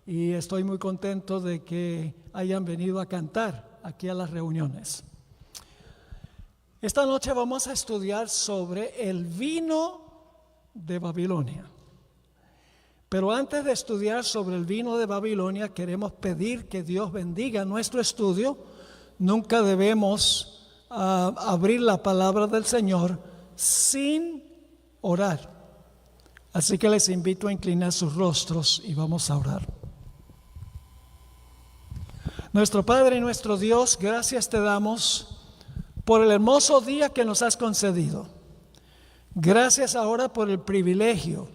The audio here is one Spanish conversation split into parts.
y estoy muy contento de que hayan venido a cantar aquí a las reuniones. Esta noche vamos a estudiar sobre el vino de Babilonia. Pero antes de estudiar sobre el vino de Babilonia, queremos pedir que Dios bendiga nuestro estudio. Nunca debemos abrir la palabra del Señor sin orar. Así que les invito a inclinar sus rostros y vamos a orar. Nuestro Padre y nuestro Dios, gracias te damos por el hermoso día que nos has concedido. Gracias ahora por el privilegio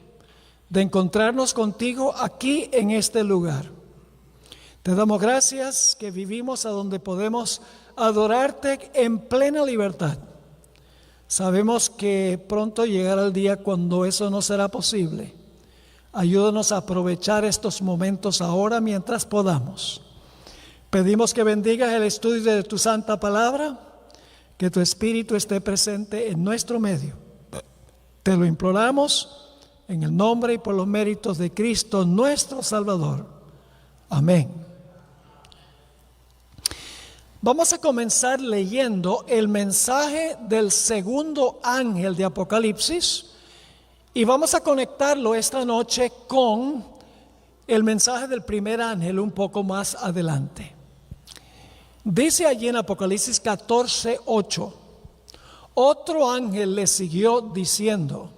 de encontrarnos contigo aquí en este lugar. Te damos gracias que vivimos a donde podemos adorarte en plena libertad. Sabemos que pronto llegará el día cuando eso no será posible. Ayúdanos a aprovechar estos momentos ahora mientras podamos. Pedimos que bendigas el estudio de tu santa palabra, que tu Espíritu esté presente en nuestro medio. Te lo imploramos en el nombre y por los méritos de Cristo nuestro Salvador. Amén. Vamos a comenzar leyendo el mensaje del segundo ángel de Apocalipsis y vamos a conectarlo esta noche con el mensaje del primer ángel un poco más adelante. Dice allí en Apocalipsis 14:8: otro ángel le siguió diciendo: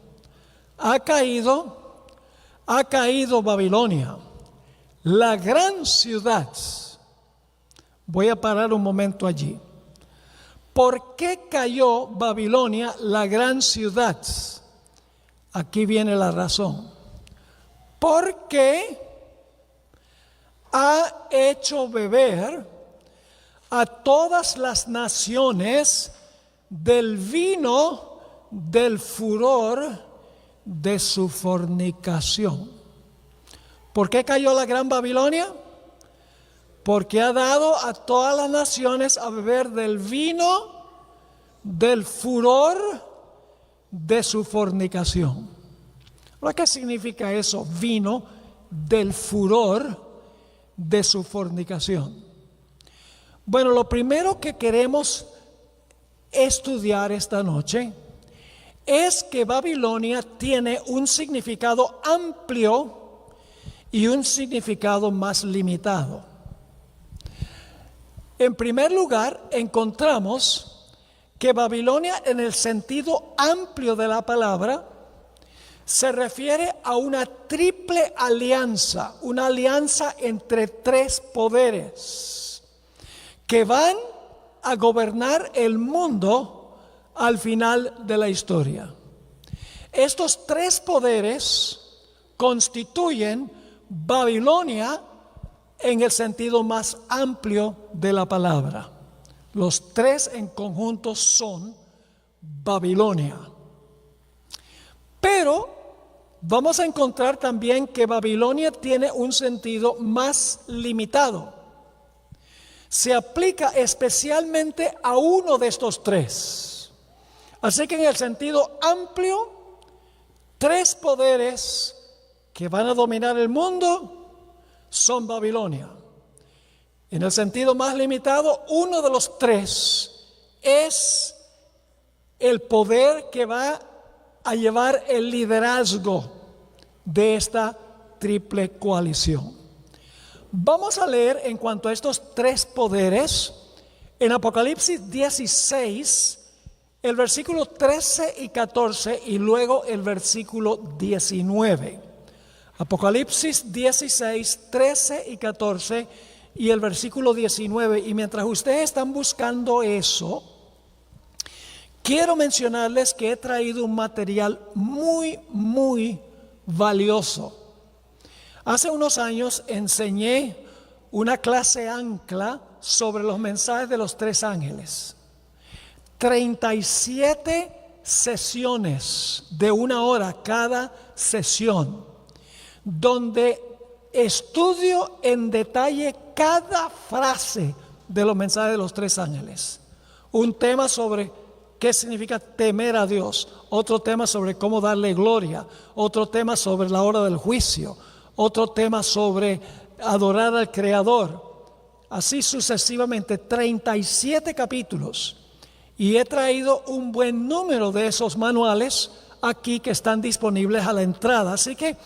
ha caído Babilonia, la gran ciudad. Voy a parar un momento allí. ¿Por qué cayó Babilonia, la gran ciudad? Aquí viene la razón. Porque ha hecho beber a todas las naciones del vino del furor de su fornicación. ¿Por qué cayó la gran Babilonia? Porque ha dado a todas las naciones a beber del vino del furor de su fornicación. ¿Ahora qué significa eso? Vino del furor de su fornicación. Bueno, lo primero que queremos estudiar esta noche es que Babilonia tiene un significado amplio y un significado más limitado. En primer lugar, encontramos que Babilonia, en el sentido amplio de la palabra, se refiere a una triple alianza, una alianza entre tres poderes que van a gobernar el mundo al final de la historia. Estos tres poderes constituyen Babilonia en el sentido más amplio de la palabra. Los tres en conjunto son Babilonia. Pero vamos a encontrar también que Babilonia tiene un sentido más limitado. Se aplica especialmente a uno de estos tres. Así que en el sentido amplio, tres poderes que van a dominar el mundo son Babilonia. En el sentido más limitado, uno de los tres es el poder que va a llevar el liderazgo de esta triple coalición. Vamos a leer en cuanto a estos tres poderes en Apocalipsis 16, el versículo 13 y 14 y luego el versículo 19. Apocalipsis 16, 13 y 14 y el versículo 19. Y mientras ustedes están buscando eso, quiero mencionarles que he traído un material muy valioso. Hace unos años enseñé una clase ancla sobre los mensajes de los tres ángeles. 37 sesiones de 1 hora cada sesión, donde estudio en detalle cada frase de los mensajes de los tres ángeles. Un tema sobre qué significa temer a Dios, otro tema sobre cómo darle gloria, otro tema sobre la hora del juicio, otro tema sobre adorar al Creador. Así sucesivamente, 37 capítulos. Y he traído un buen número de esos manuales aquí que están disponibles a la entrada. Así que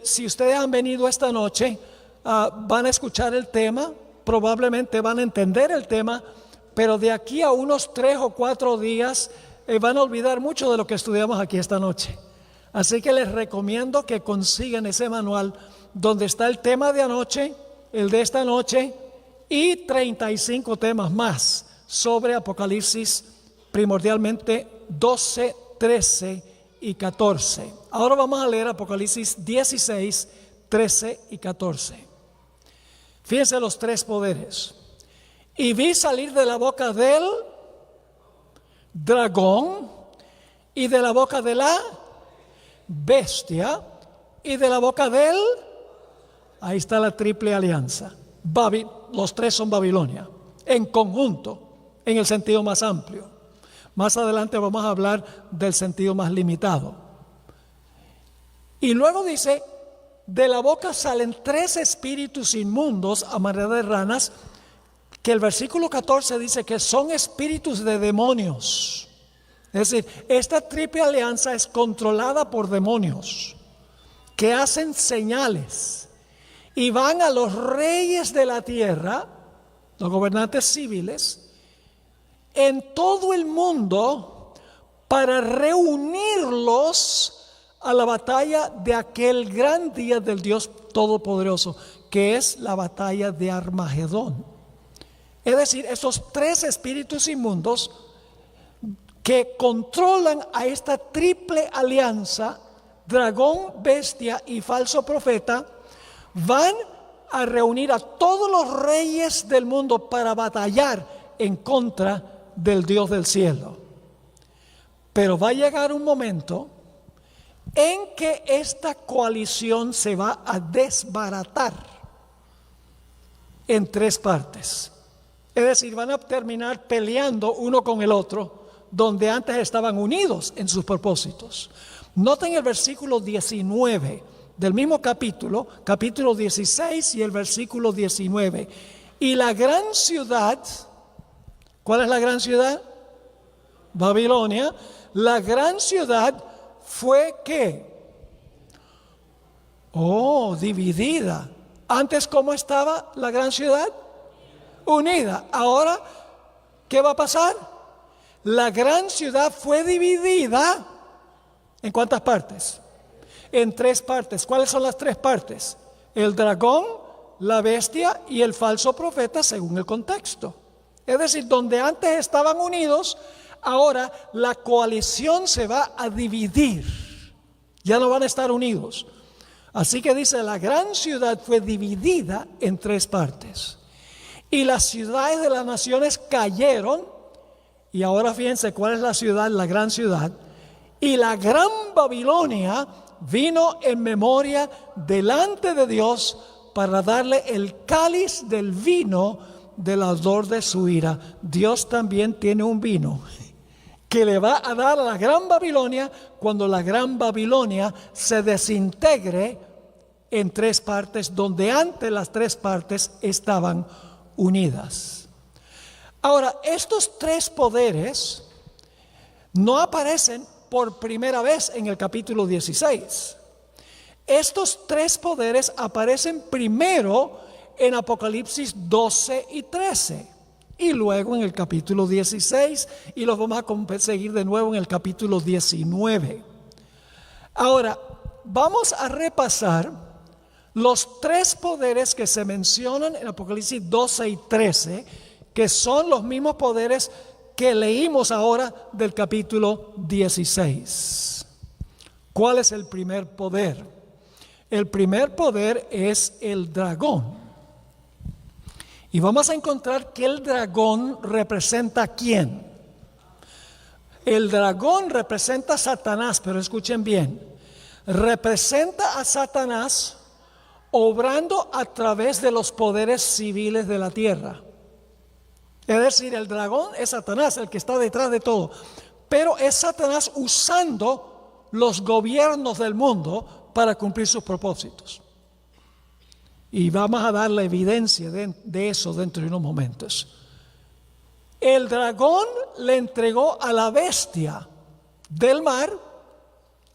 si ustedes han venido esta noche, van a escuchar el tema, probablemente van a entender el tema, pero de aquí a unos 3 o 4 días van a olvidar mucho de lo que estudiamos aquí esta noche. Así que les recomiendo que consigan ese manual donde está el tema de anoche, el de esta noche y 35 temas más sobre Apocalipsis, primordialmente 12, 13 y 14. Ahora vamos a leer Apocalipsis 16, 13 y 14. Fíjense los 3 poderes. Y vi salir de la boca del dragón y de la boca de la bestia y de la boca del... Ahí está la triple alianza. Los 3 son Babilonia, en conjunto, en el sentido más amplio. Más adelante vamos a hablar del sentido más limitado. Y luego dice, de la boca salen 3 espíritus inmundos a manera de ranas, que el versículo 14 dice que son espíritus de demonios. Es decir, esta triple alianza es controlada por demonios que hacen señales y van a los reyes de la tierra, los gobernantes civiles, en todo el mundo para reunirlos a la batalla de aquel gran día del Dios Todopoderoso, que es la batalla de Armagedón. Es decir, esos 3 espíritus inmundos que controlan a esta triple alianza, dragón, bestia y falso profeta, van a reunir a todos los reyes del mundo para batallar en contra del Dios del cielo. Pero va a llegar un momento en que esta coalición se va a desbaratar en 3 partes. Es decir, van a terminar peleando uno con el otro, donde antes estaban unidos en sus propósitos. Noten el versículo 19 del mismo capítulo 16 y el versículo 19. Y la gran ciudad, ¿cuál es la gran ciudad? Babilonia. La gran ciudad fue ¿qué? Dividida. Antes, ¿cómo estaba la gran ciudad? Unida. Ahora, ¿qué va a pasar? La gran ciudad fue dividida. ¿En cuántas partes? En 3 partes. ¿Cuáles son las 3 partes? El dragón, la bestia y el falso profeta, según el contexto. Es decir, donde antes estaban unidos, ahora la coalición se va a dividir. Ya no van a estar unidos. Así que dice, la gran ciudad fue dividida en 3 partes. Y las ciudades de las naciones cayeron. Y ahora fíjense cuál es la ciudad, la gran ciudad. Y la gran Babilonia vino en memoria delante de Dios para darle el cáliz del vino del ardor de su ira. Dios también tiene un vino que le va a dar a la gran Babilonia cuando la gran Babilonia se desintegre en 3 partes, donde antes las 3 partes estaban unidas. Ahora, estos 3 poderes no aparecen por primera vez en el capítulo 16. Estos 3 poderes aparecen primero en Apocalipsis 12 y 13 y luego en el capítulo 16 y los vamos a seguir de nuevo en el capítulo 19. Ahora, vamos a repasar los 3 poderes que se mencionan en Apocalipsis 12 y 13, que son los mismos poderes que leímos ahora del capítulo 16. ¿Cuál es el primer poder? El primer poder es el dragón. Y vamos a encontrar que el dragón representa ¿a quién? El dragón representa a Satanás, pero escuchen bien. Representa a Satanás obrando a través de los poderes civiles de la tierra. Es decir, el dragón es Satanás, el que está detrás de todo. Pero es Satanás usando los gobiernos del mundo para cumplir sus propósitos. Y vamos a dar la evidencia de eso dentro de unos momentos. El dragón le entregó a la bestia del mar.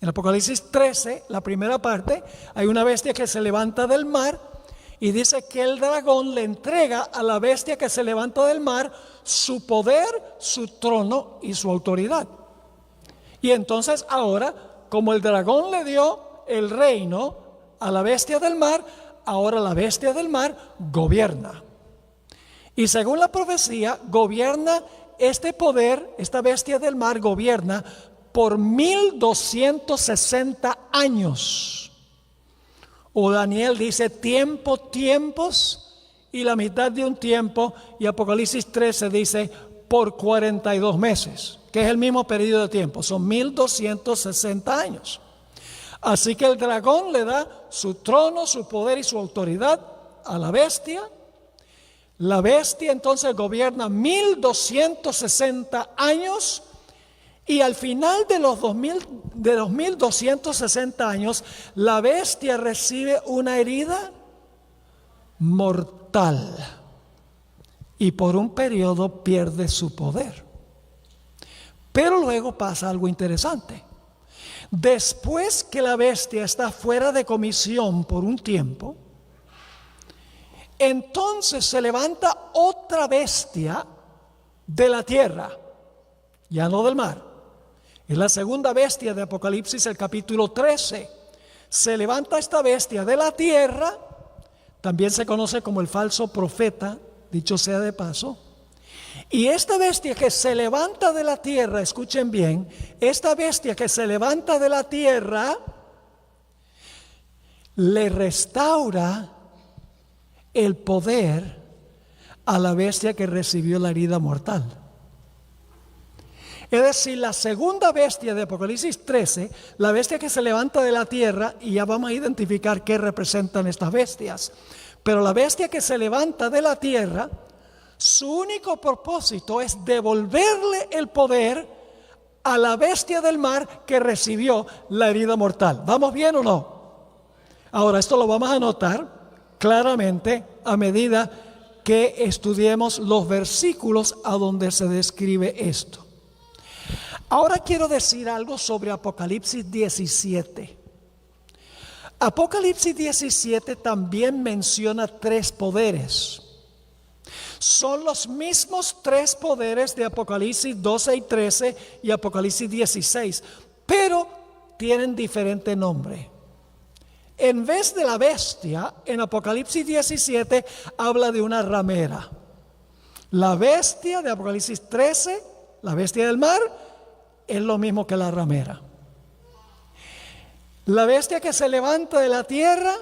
En Apocalipsis 13, la primera parte, hay una bestia que se levanta del mar y dice que el dragón le entrega a la bestia que se levanta del mar su poder, su trono y su autoridad. Y entonces ahora, como el dragón le dio el reino a la bestia del mar, ahora la bestia del mar gobierna. Y según la profecía, gobierna este poder, esta bestia del mar gobierna por 1260 años. O Daniel dice tiempos y la mitad de un tiempo. Y Apocalipsis 13 dice por 42 meses, que es el mismo periodo de tiempo. Son 1260 años. Así que el dragón le da su trono, su poder y su autoridad a la bestia. La bestia entonces gobierna 1260 años y al final de los 1260 años la bestia recibe una herida mortal y por un periodo pierde su poder. Pero luego pasa algo interesante. Después que la bestia está fuera de comisión por un tiempo, entonces se levanta otra bestia de la tierra, ya no del mar. Es la segunda bestia de Apocalipsis, el capítulo 13. Se levanta esta bestia de la tierra, también se conoce como el falso profeta, dicho sea de paso. Y esta bestia que se levanta de la tierra, escuchen bien, esta bestia que se levanta de la tierra, le restaura el poder a la bestia que recibió la herida mortal. Es decir, la segunda bestia de Apocalipsis 13, la bestia que se levanta de la tierra, y ya vamos a identificar qué representan estas bestias, pero la bestia que se levanta de la tierra, su único propósito es devolverle el poder a la bestia del mar que recibió la herida mortal. ¿Vamos bien o no? Ahora, esto lo vamos a notar claramente a medida que estudiemos los versículos a donde se describe esto. Ahora quiero decir algo sobre Apocalipsis 17. Apocalipsis 17 también menciona tres poderes. Son los mismos tres poderes de Apocalipsis 12 y 13 y Apocalipsis 16, pero tienen diferente nombre. En vez de la bestia, en Apocalipsis 17 habla de una ramera. La bestia de Apocalipsis 13, la bestia del mar, es lo mismo que la ramera. La bestia que se levanta de la tierra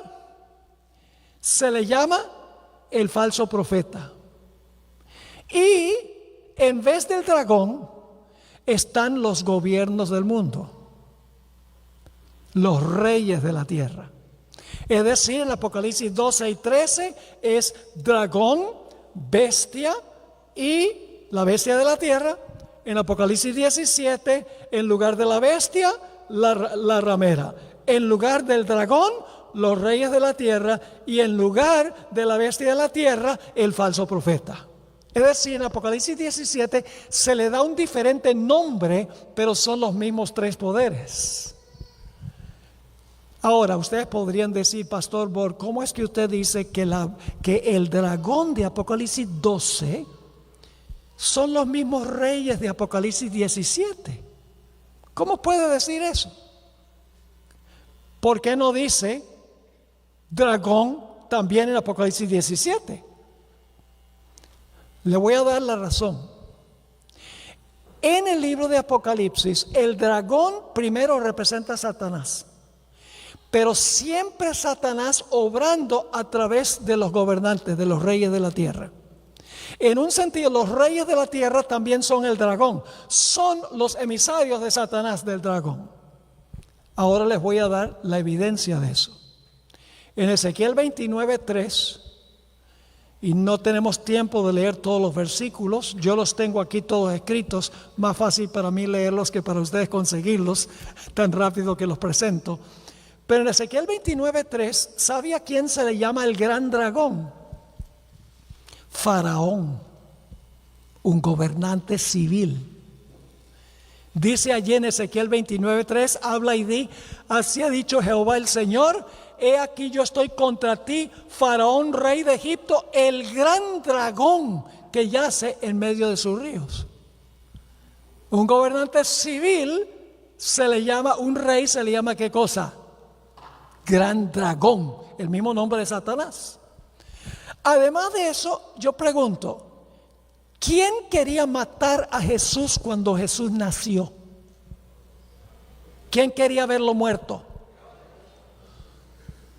se le llama el falso profeta. Y en vez del dragón están los gobiernos del mundo, los reyes de la tierra. Es decir, en Apocalipsis 12 y 13 es dragón, bestia y la bestia de la tierra. En Apocalipsis 17, en lugar de la bestia, la ramera. En lugar del dragón, los reyes de la tierra. Y en lugar de la bestia de la tierra, el falso profeta. Es decir, en Apocalipsis 17 se le da un diferente nombre, pero son los mismos tres poderes. Ahora, ustedes podrían decir, Pastor Borg, ¿cómo es que usted dice que el dragón de Apocalipsis 12 son los mismos reyes de Apocalipsis 17? ¿Cómo puede decir eso? ¿Por qué no dice dragón también en Apocalipsis 17? Le voy a dar la razón. En el libro de Apocalipsis, el dragón primero representa a Satanás, pero siempre Satanás obrando a través de los gobernantes, de los reyes de la tierra. En un sentido, los reyes de la tierra también son el dragón, son los emisarios de Satanás, del dragón. Ahora les voy a dar la evidencia de eso. En Ezequiel 29:3, y no tenemos tiempo de leer todos los versículos, yo los tengo aquí todos escritos, más fácil para mí leerlos que para ustedes conseguirlos tan rápido que los presento. Pero en Ezequiel 29:3, ¿sabe a quién se le llama el gran dragón? Faraón, un gobernante civil. Dice allí en Ezequiel 29:3, habla y di, así ha dicho Jehová el Señor, he aquí yo estoy contra ti, Faraón, rey de Egipto, el gran dragón que yace en medio de sus ríos. Un gobernante civil se le llama, un rey se le llama ¿qué cosa? Gran dragón, el mismo nombre de Satanás. Además de eso, yo pregunto, ¿quién quería matar a Jesús cuando Jesús nació? ¿Quién quería verlo muerto?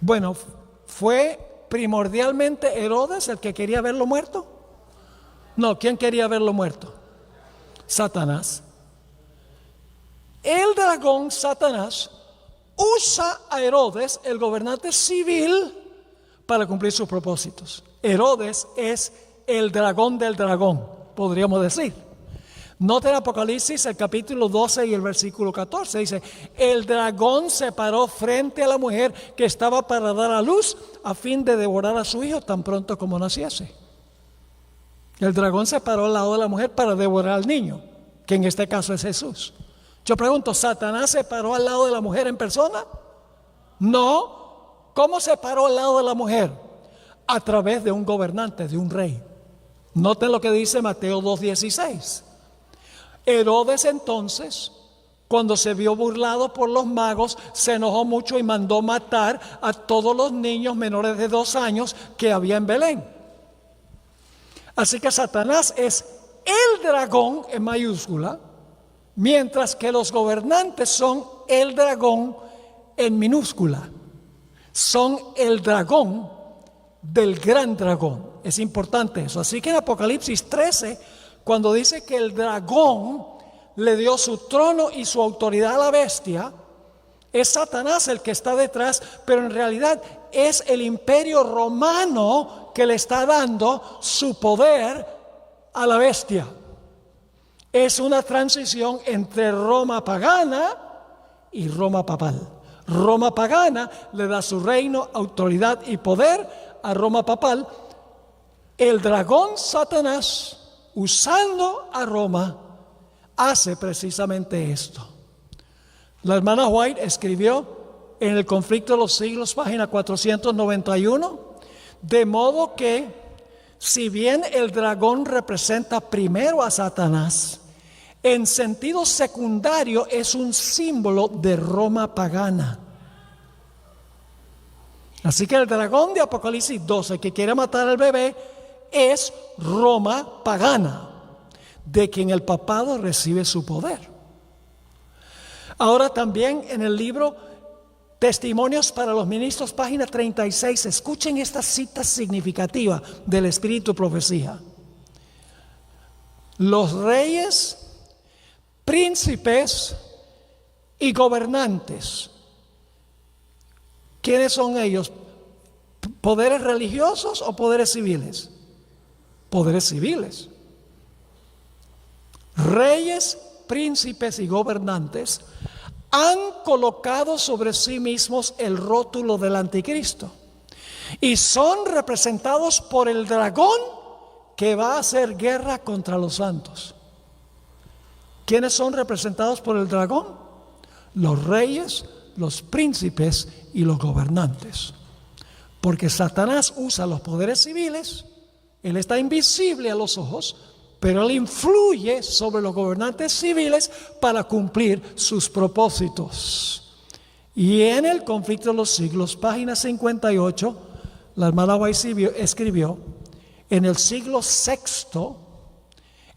Bueno, ¿fue primordialmente Herodes el que quería verlo muerto? No, ¿quién quería verlo muerto? Satanás. El dragón Satanás usa a Herodes, el gobernante civil, para cumplir sus propósitos. Herodes es el dragón del dragón, podríamos decir. Nota en Apocalipsis el capítulo 12 y el versículo 14, dice, el dragón se paró frente a la mujer que estaba para dar a luz a fin de devorar a su hijo tan pronto como naciese. El dragón se paró al lado de la mujer para devorar al niño, que en este caso es Jesús. Yo pregunto, ¿Satanás se paró al lado de la mujer en persona? No. ¿Cómo se paró al lado de la mujer? A través de un gobernante, de un rey. Noten lo que dice Mateo 2:16. Herodes entonces, cuando se vio burlado por los magos, se enojó mucho y mandó matar a todos los niños menores de 2 años que había en Belén. Así que Satanás es el dragón en mayúscula, mientras que los gobernantes son el dragón en minúscula. Son el dragón del gran dragón. Es importante eso. Así que en Apocalipsis 13, cuando dice que el dragón le dio su trono y su autoridad a la bestia, es Satanás el que está detrás, pero en realidad es el imperio romano que le está dando su poder a la bestia. Es una transición entre Roma pagana y Roma papal. Roma pagana le da su reino, autoridad y poder a Roma papal. El dragón Satanás, usando a Roma, hace precisamente esto. La hermana White escribió en El conflicto de los siglos, página 491, de modo que, si bien el dragón representa primero a Satanás, en sentido secundario es un símbolo de Roma pagana. Así que el dragón de Apocalipsis 12 que quiere matar al bebé es Roma pagana, de quien el papado recibe su poder. Ahora también en el libro Testimonios para los Ministros, página 36, escuchen esta cita significativa del Espíritu Profecía. Los reyes, príncipes y gobernantes. ¿Quiénes son ellos? ¿Poderes religiosos o poderes civiles? Poderes civiles. Reyes, príncipes y gobernantes han colocado sobre sí mismos el rótulo del anticristo y son representados por el dragón que va a hacer guerra contra los santos. ¿Quiénes son representados por el dragón? Los reyes, los príncipes y los gobernantes. Porque Satanás usa los poderes civiles, él está invisible a los ojos, pero él influye sobre los gobernantes civiles para cumplir sus propósitos. Y en el conflicto de los siglos, página 58, la hermana White escribió, en el siglo VI,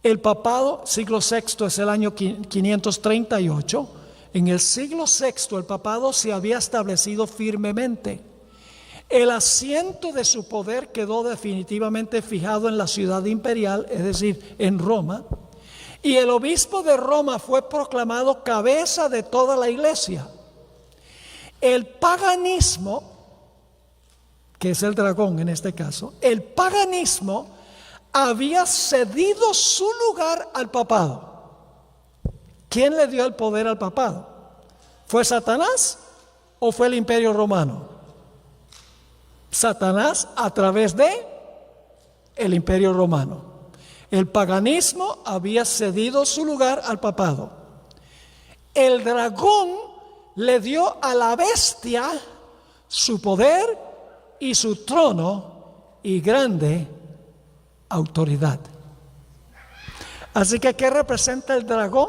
el papado, siglo VI es el año 538, en el siglo VI el papado se había establecido firmemente. El asiento de su poder quedó definitivamente fijado en la ciudad imperial, es decir, en Roma, y el obispo de Roma fue proclamado cabeza de toda la iglesia. El paganismo, que es el dragón en este caso, el paganismo había cedido su lugar al papado. ¿Quién le dio el poder al papado? ¿Fue Satanás o fue el Imperio Romano? Satanás a través de el Imperio Romano. El paganismo había cedido su lugar al papado. El dragón le dio a la bestia su poder y su trono y grande autoridad. Así que, ¿qué representa el dragón?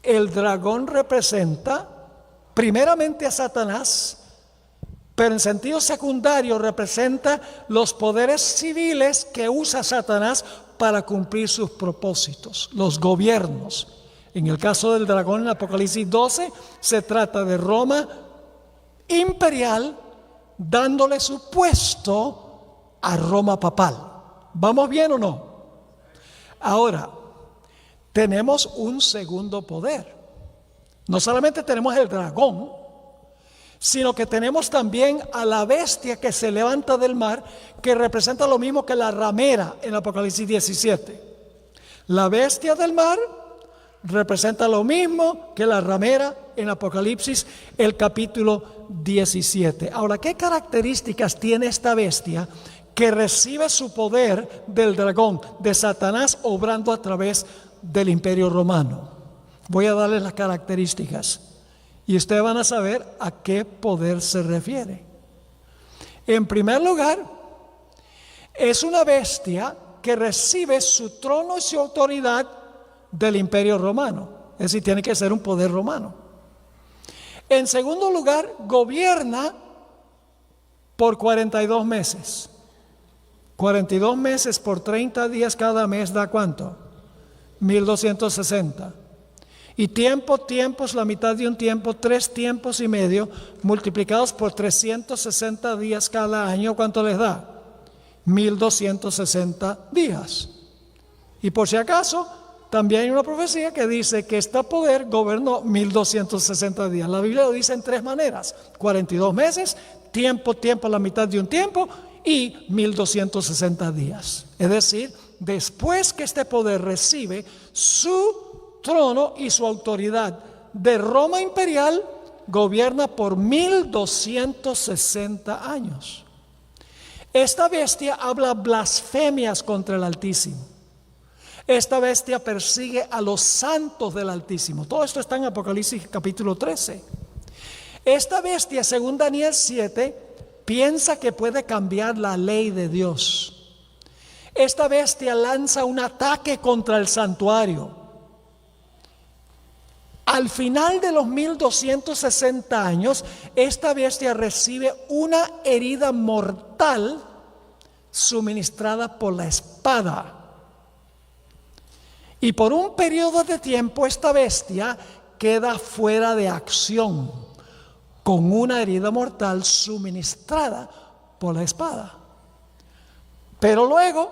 El dragón representa primeramente a Satanás, pero en sentido secundario representa los poderes civiles que usa Satanás para cumplir sus propósitos, los gobiernos. En el caso del dragón en Apocalipsis 12 se trata de Roma imperial dándole su puesto a Roma papal. ¿Vamos bien o no? Ahora, tenemos un segundo poder. No solamente tenemos el dragón, sino que tenemos también a la bestia que se levanta del mar, que representa lo mismo que la ramera en Apocalipsis 17. La bestia del mar representa lo mismo que la ramera en Apocalipsis, el capítulo 17. Ahora, ¿qué características tiene esta bestia que recibe su poder del dragón, de Satanás, obrando a través del Imperio Romano? Voy a darles las características y ustedes van a saber a qué poder se refiere. En primer lugar, es una bestia que recibe su trono y su autoridad del Imperio Romano. Es decir, tiene que ser un poder romano. En segundo lugar, gobierna por 42 meses. 42 meses por 30 días cada mes da ¿cuánto? 1260. Y tiempo es la mitad de un tiempo, 3 tiempos y medio, multiplicados por 360 días cada año, ¿cuánto les da? 1260 días. Y por si acaso, también hay una profecía que dice que este poder gobernó 1260 días. La Biblia lo dice en 3 maneras: 42 meses, tiempo, la mitad de un tiempo, y 1260 días. Es decir, después que este poder recibe su trono y su autoridad de Roma imperial, gobierna por 1260 años. Esta bestia habla blasfemias contra el Altísimo. Esta bestia persigue a los santos del Altísimo. Todo esto está en Apocalipsis capítulo 13. Esta bestia, según Daniel 7, piensa que puede cambiar la ley de Dios. Esta bestia lanza un ataque contra el santuario. Al final de los 1260 años, esta bestia recibe una herida mortal suministrada por la espada. Y por un periodo de tiempo esta bestia queda fuera de acción, con una herida mortal suministrada por la espada. Pero luego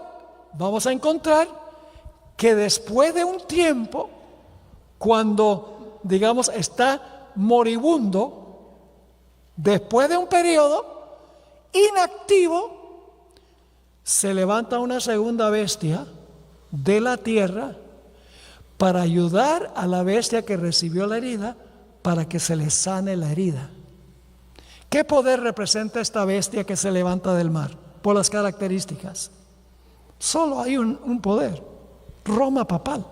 vamos a encontrar que después de un tiempo, cuando digamos está moribundo, después de un periodo inactivo, se levanta una segunda bestia de la tierra para ayudar a la bestia que recibió la herida, para que se le sane la herida. ¿Qué poder representa esta bestia que se levanta del mar? Por las características. Solo hay un poder: Roma papal.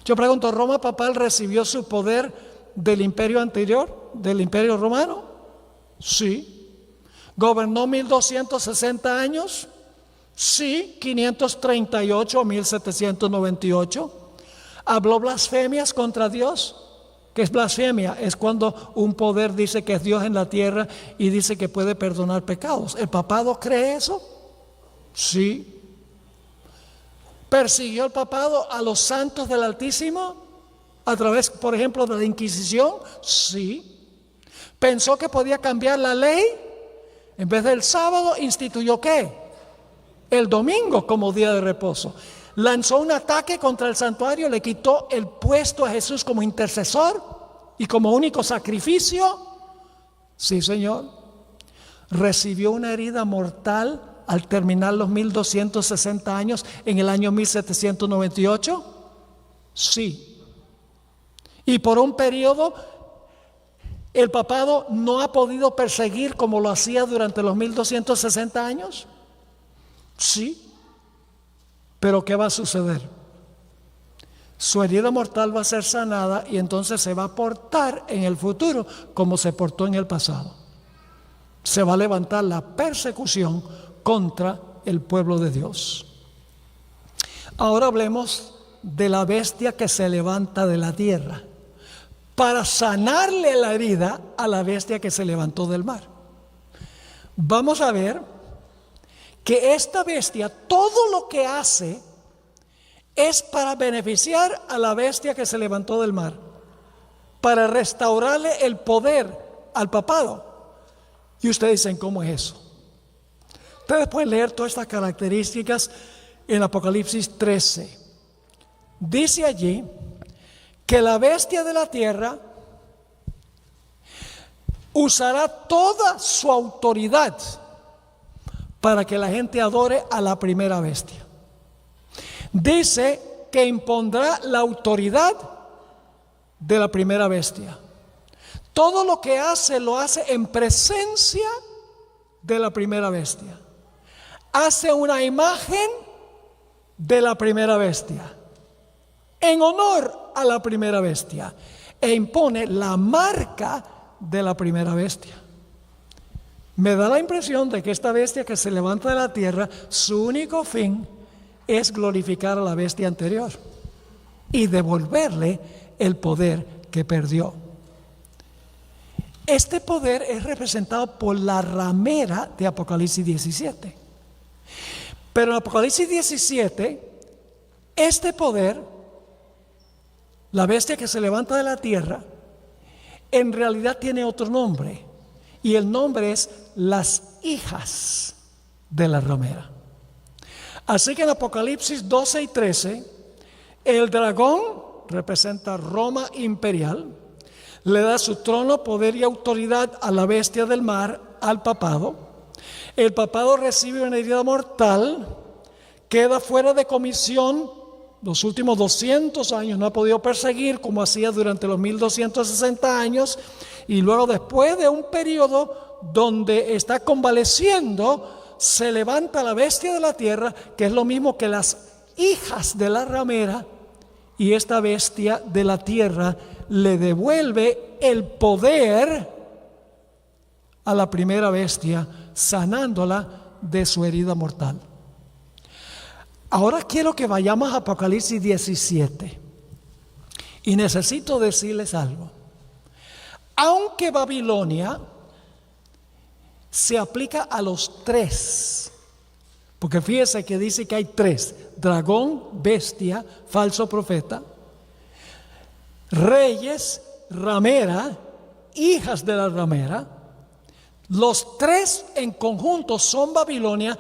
Yo pregunto, ¿Roma papal recibió su poder del imperio anterior, del imperio romano? Sí. ¿Gobernó 1260 años? Sí. 538 a 1798. ¿Habló blasfemias contra Dios? ¿Qué es blasfemia? Es cuando un poder dice que es Dios en la tierra y dice que puede perdonar pecados. ¿El papado cree eso? Sí. ¿Persiguió el papado a los santos del Altísimo a través, por ejemplo, de la Inquisición? Sí. ¿Pensó que podía cambiar la ley? En vez del sábado, instituyó ¿qué? El domingo como día de reposo. Lanzó un ataque contra el santuario, le quitó el puesto a Jesús como intercesor y como único sacrificio. Sí, Señor. Recibió una herida mortal al terminar los 1260 años en el año 1798. Sí. Y por un periodo ¿El papado no ha podido perseguir como lo hacía durante los 1260 años? Sí. Pero ¿qué va a suceder? Su herida mortal va a ser sanada y entonces se va a portar en el futuro como se portó en el pasado. Se va a levantar la persecución contra el pueblo de Dios. Ahora hablemos de la bestia que se levanta de la tierra para sanarle la herida a la bestia que se levantó del mar. Vamos a ver que esta bestia, todo lo que hace es para beneficiar a la bestia que se levantó del mar, para restaurarle el poder al papado. Y ustedes dicen, ¿cómo es eso? Ustedes pueden leer todas estas características en Apocalipsis 13. Dice allí que la bestia de la tierra usará toda su autoridad para que la gente adore a la primera bestia. Dice que impondrá la autoridad de la primera bestia. Todo lo que hace, lo hace en presencia de la primera bestia. Hace una imagen de la primera bestia, en honor a la primera bestia, e impone la marca de la primera bestia. Me da la impresión de que esta bestia que se levanta de la tierra, su único fin es glorificar a la bestia anterior y devolverle el poder que perdió. Este poder es representado por la ramera de Apocalipsis 17. Pero en Apocalipsis 17, este poder, la bestia que se levanta de la tierra, en realidad tiene otro nombre. Y el nombre es las hijas de la ramera. Así que en Apocalipsis 12 y 13, el dragón representa Roma imperial, le da su trono, poder y autoridad a la bestia del mar, al papado. El papado recibe una herida mortal, queda fuera de comisión. Los últimos 200 años no ha podido perseguir como hacía durante los 1260 años. Y luego, después de un periodo donde está convaleciendo, se levanta la bestia de la tierra, que es lo mismo que las hijas de la ramera, y esta bestia de la tierra le devuelve el poder a la primera bestia, sanándola de su herida mortal. Ahora quiero que vayamos a Apocalipsis 17 y necesito decirles algo. Aunque Babilonia se aplica a los tres, porque fíjese que dice que hay tres: dragón, bestia, falso profeta, reyes, ramera, hijas de la ramera. Los tres en conjunto son Babilonia.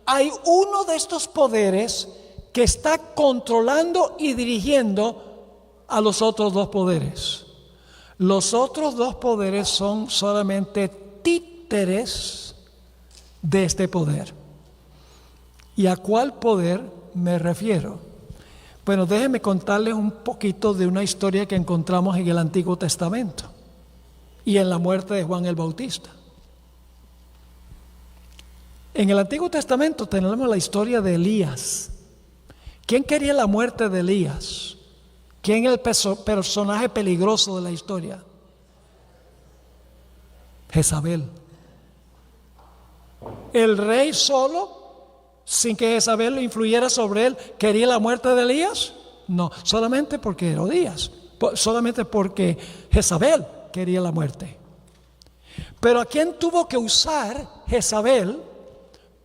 Hay uno de estos poderes que está controlando y dirigiendo a los otros dos poderes. Los otros dos poderes son solamente títeres de este poder. ¿Y a cuál poder me refiero? Bueno, déjenme contarles un poquito de una historia que encontramos en el Antiguo Testamento y en la muerte de Juan el Bautista. En el Antiguo Testamento tenemos la historia de Elías. ¿Quién quería la muerte de Elías? ¿Quién es el personaje peligroso de la historia? Jezabel. El rey solo, sin que Jezabel lo influyera sobre él, ¿quería la muerte de Elías? No, solamente porque Herodías, solamente porque Jezabel quería la muerte. Pero ¿a quién tuvo que usar Jezabel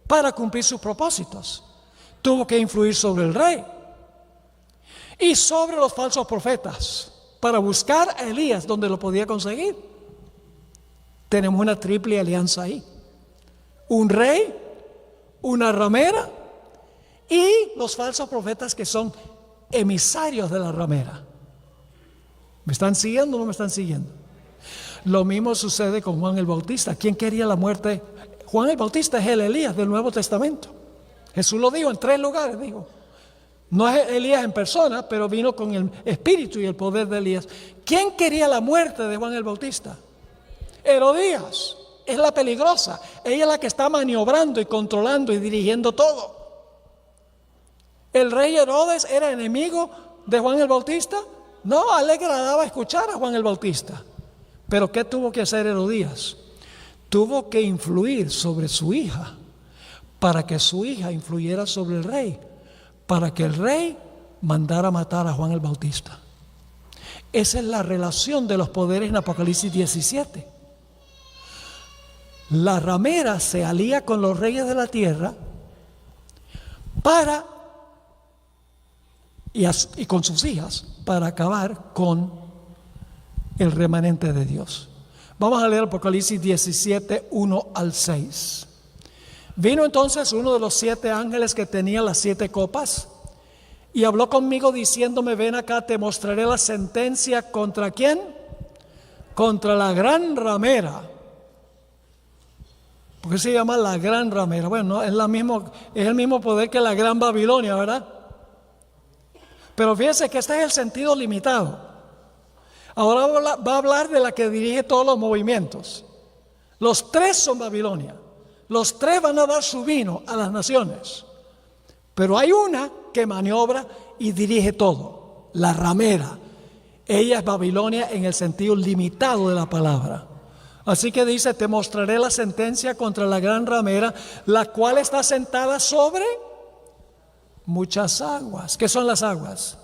para cumplir sus propósitos? Tuvo que influir sobre el rey y sobre los falsos profetas para buscar a Elías donde lo podía conseguir. Tenemos una triple alianza ahí: un rey, una ramera y los falsos profetas que son emisarios de la ramera. ¿Me están siguiendo o no me están siguiendo? Lo mismo sucede con Juan el Bautista. ¿Quién quería la muerte? Juan el Bautista es el Elías del Nuevo Testamento. Jesús lo dijo en 3 lugares, digo. No es Elías en persona, pero vino con el espíritu y el poder de Elías. ¿Quién quería la muerte de Juan el Bautista? Herodías es la peligrosa. Ella es la que está maniobrando y controlando y dirigiendo todo. ¿El rey Herodes era enemigo de Juan el Bautista? No, a él le agradaba escuchar a Juan el Bautista. Pero ¿qué tuvo que hacer Herodías? Tuvo que influir sobre su hija, para que su hija influyera sobre el rey, para que el rey mandara matar a Juan el Bautista. Esa es la relación de los poderes en Apocalipsis 17. La ramera se alía con los reyes de la tierra y con sus hijas para acabar con el remanente de Dios. Vamos a leer Apocalipsis 17, 1 al 6. Vino entonces uno de los 7 ángeles que tenía las 7 copas y habló conmigo diciéndome: ven acá, te mostraré la sentencia. ¿Contra quién? Contra la gran ramera. ¿Por qué se llama la gran ramera? Bueno, es el mismo poder que la gran Babilonia, ¿verdad? Pero fíjense que este es el sentido limitado. Ahora va a hablar de la que dirige todos los movimientos. Los 3 son Babilonia. Los 3 van a dar su vino a las naciones. Pero hay una que maniobra y dirige todo, la ramera. Ella es Babilonia en el sentido limitado de la palabra. Así que dice: te mostraré la sentencia contra la gran ramera, la cual está sentada sobre muchas aguas. ¿Qué son las aguas?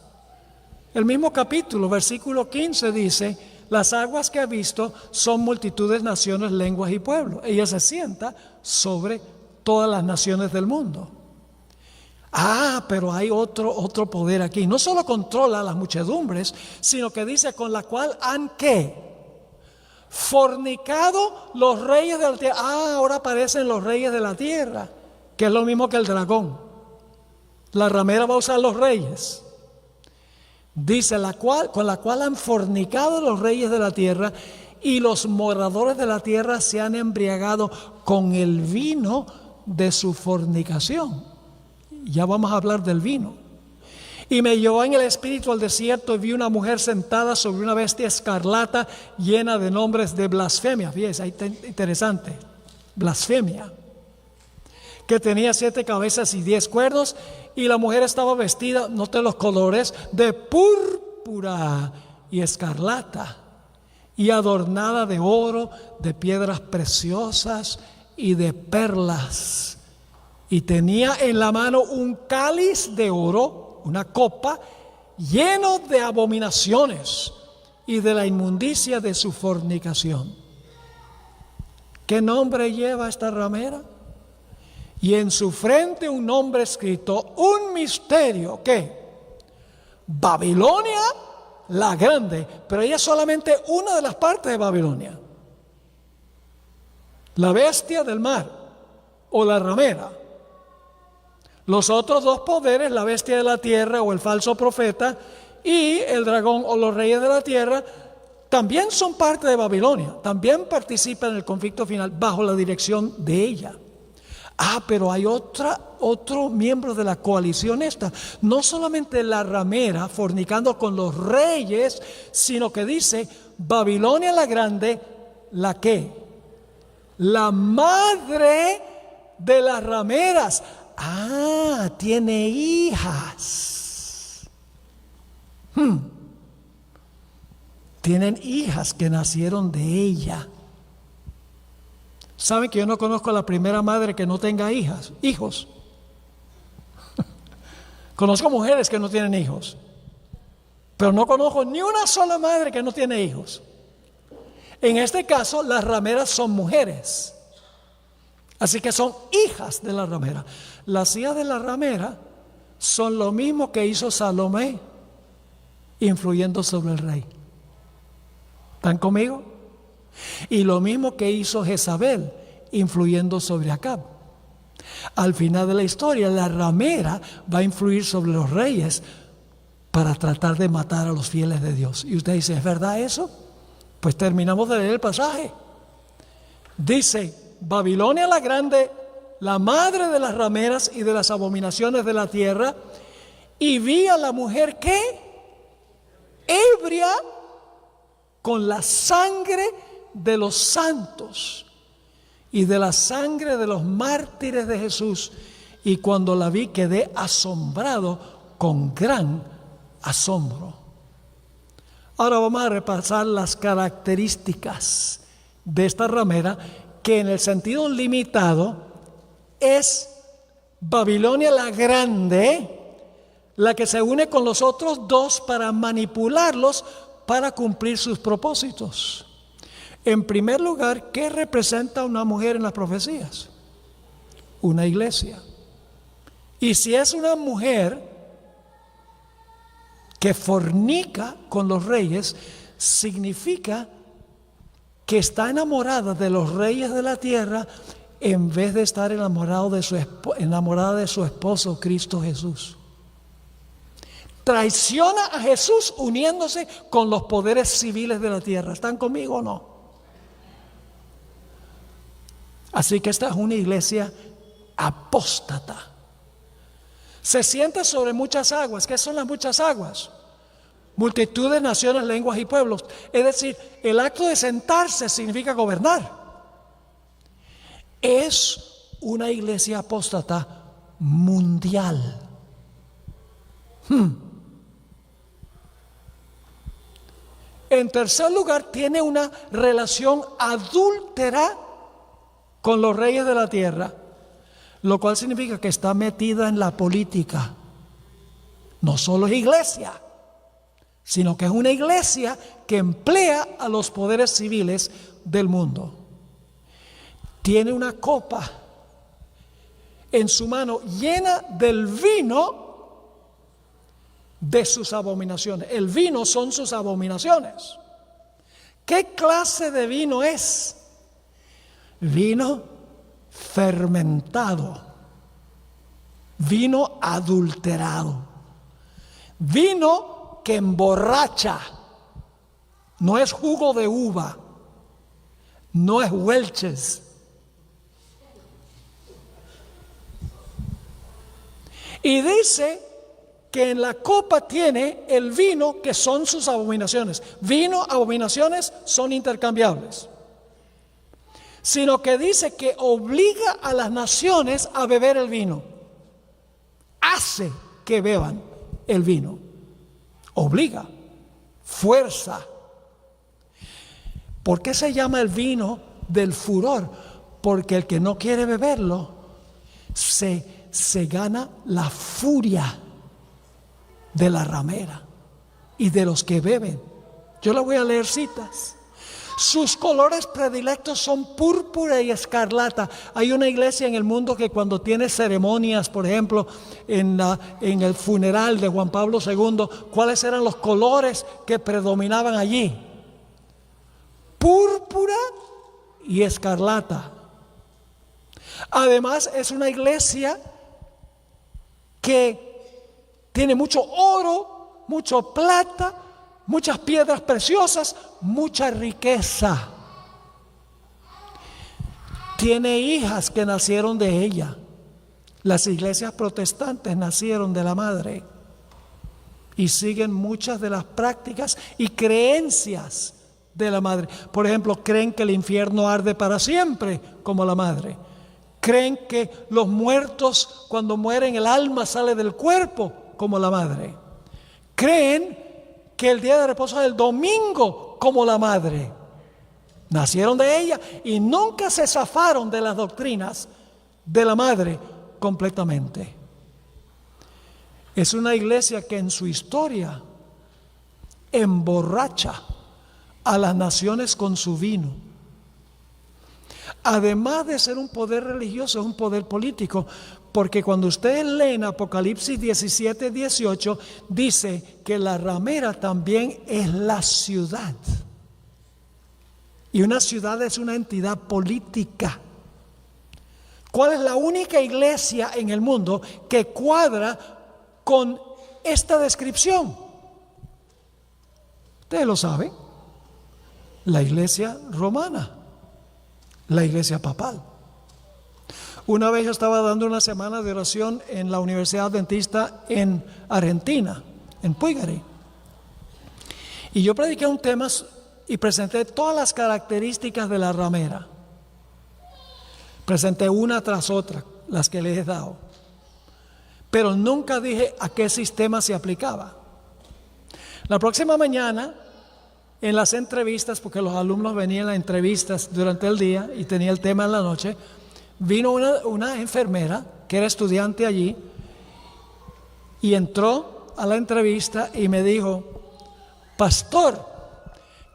El mismo capítulo, versículo 15 dice: las aguas que ha visto son multitudes, naciones, lenguas y pueblos. Ella se sienta sobre todas las naciones del mundo. Pero hay otro poder aquí. No solo controla las muchedumbres, sino que dice: con la cual han ¿qué? Fornicado los reyes de la tierra. Ahora aparecen los reyes de la tierra, que es lo mismo que el dragón. La ramera va a usar los reyes. Dice: con la cual han fornicado los reyes de la tierra, y los moradores de la tierra se han embriagado con el vino de su fornicación. Ya vamos a hablar del vino. Y me llevó en el espíritu al desierto y vi una mujer sentada sobre una bestia escarlata llena de nombres de blasfemia. Fíjense, ahí está interesante. Blasfemia. Que tenía 7 cabezas y 10 cuernos, y la mujer estaba vestida, noten los colores, de púrpura y escarlata, y adornada de oro, de piedras preciosas y de perlas. Y tenía en la mano un cáliz de oro, una copa, lleno de abominaciones y de la inmundicia de su fornicación. ¿Qué nombre lleva esta ramera? Y en su frente un nombre escrito, un misterio, ¿qué? Babilonia la grande, pero ella es solamente una de las partes de Babilonia. La bestia del mar o la ramera. Los otros 2 poderes, la bestia de la tierra o el falso profeta y el dragón o los reyes de la tierra, también son parte de Babilonia, también participan en el conflicto final bajo la dirección de ella. Pero hay otro miembro de la coalición esta. No solamente la ramera fornicando con los reyes, sino que dice: Babilonia la grande, ¿la qué? La madre de las rameras. Tiene hijas. Tienen hijas que nacieron de ella. ¿Saben que yo no conozco a la primera madre que no tenga hijos? Conozco mujeres que no tienen hijos, pero no conozco ni una sola madre que no tiene hijos. En este caso, las rameras son mujeres, así que son hijas de la ramera. Las hijas de la ramera son lo mismo que hizo Salomé, influyendo sobre el rey. ¿Están conmigo? Y lo mismo que hizo Jezabel, influyendo sobre Acab. Al final de la historia, la ramera va a influir sobre los reyes para tratar de matar a los fieles de Dios. Y usted dice: ¿es verdad eso? Pues terminamos de leer el pasaje. Dice: Babilonia la grande, la madre de las rameras y de las abominaciones de la tierra, y vi a la mujer que ebria con la sangre de los santos y de la sangre de los mártires de Jesús. Y cuando la vi quedé asombrado con gran asombro. Ahora vamos a repasar las características de esta ramera, que en el sentido limitado es Babilonia la Grande, la que se une con los otros dos para manipularlos para cumplir sus propósitos. En primer lugar, ¿qué representa una mujer en las profecías? Una iglesia. Y si es una mujer que fornica con los reyes, significa que está enamorada de los reyes de la tierra en vez de estar enamorada de su esposo Cristo Jesús. Traiciona a Jesús uniéndose con los poderes civiles de la tierra. ¿Están conmigo o no? Así que esta es una iglesia apóstata. Se sienta sobre muchas aguas. ¿Qué son las muchas aguas? Multitudes, naciones, lenguas y pueblos. Es decir, el acto de sentarse significa gobernar. Es una iglesia apóstata mundial. En tercer lugar, tiene una relación adúltera con los reyes de la tierra, lo cual significa que está metida en la política. No solo es iglesia, sino que es una iglesia que emplea a los poderes civiles del mundo. Tiene una copa en su mano llena del vino de sus abominaciones. El vino son sus abominaciones. ¿Qué clase de vino es? Vino fermentado, vino adulterado, vino que emborracha. No es jugo de uva, no es Welch's. Y dice que en la copa tiene el vino que son sus abominaciones. Vino, abominaciones son intercambiables. Sino que dice que obliga a las naciones a beber el vino. Hace que beban el vino. Obliga, fuerza. ¿Por qué se llama el vino del furor? Porque el que no quiere beberlo se gana la furia de la ramera y de los que beben. Yo le voy a leer citas. Sus colores predilectos son púrpura y escarlata. Hay una iglesia en el mundo que cuando tiene ceremonias, por ejemplo, en el funeral de Juan Pablo II, ¿cuáles eran los colores que predominaban allí? Púrpura y escarlata. Además, es una iglesia que tiene mucho oro, mucho plata, muchas piedras preciosas, mucha riqueza. Tiene hijas que nacieron de ella. Las iglesias protestantes nacieron de la madre y siguen muchas de las prácticas y creencias de la madre. Por ejemplo, creen que el infierno arde para siempre, como la madre. Creen que los muertos, cuando mueren, el alma sale del cuerpo, como la madre. Creen que el día de reposo es el domingo, como la madre. Nacieron de ella y nunca se zafaron de las doctrinas de la madre completamente. Es una iglesia que en su historia emborracha a las naciones con su vino. Además de ser un poder religioso, es un poder político, porque cuando ustedes leen Apocalipsis 17, 18, dice que la ramera también es la ciudad. Y una ciudad es una entidad política. ¿Cuál es la única iglesia en el mundo que cuadra con esta descripción? Ustedes lo saben. La iglesia romana. La iglesia papal. Una vez yo estaba dando una semana de oración en la Universidad Adventista en Argentina, en Puigari. Y yo prediqué un tema y presenté todas las características de la ramera. Presenté una tras otra las que les he dado, pero nunca dije a qué sistema se aplicaba. La próxima mañana, en las entrevistas, porque los alumnos venían a entrevistas durante el día y tenía el tema en la noche, vino una enfermera que era estudiante allí y entró a la entrevista y me dijo: pastor,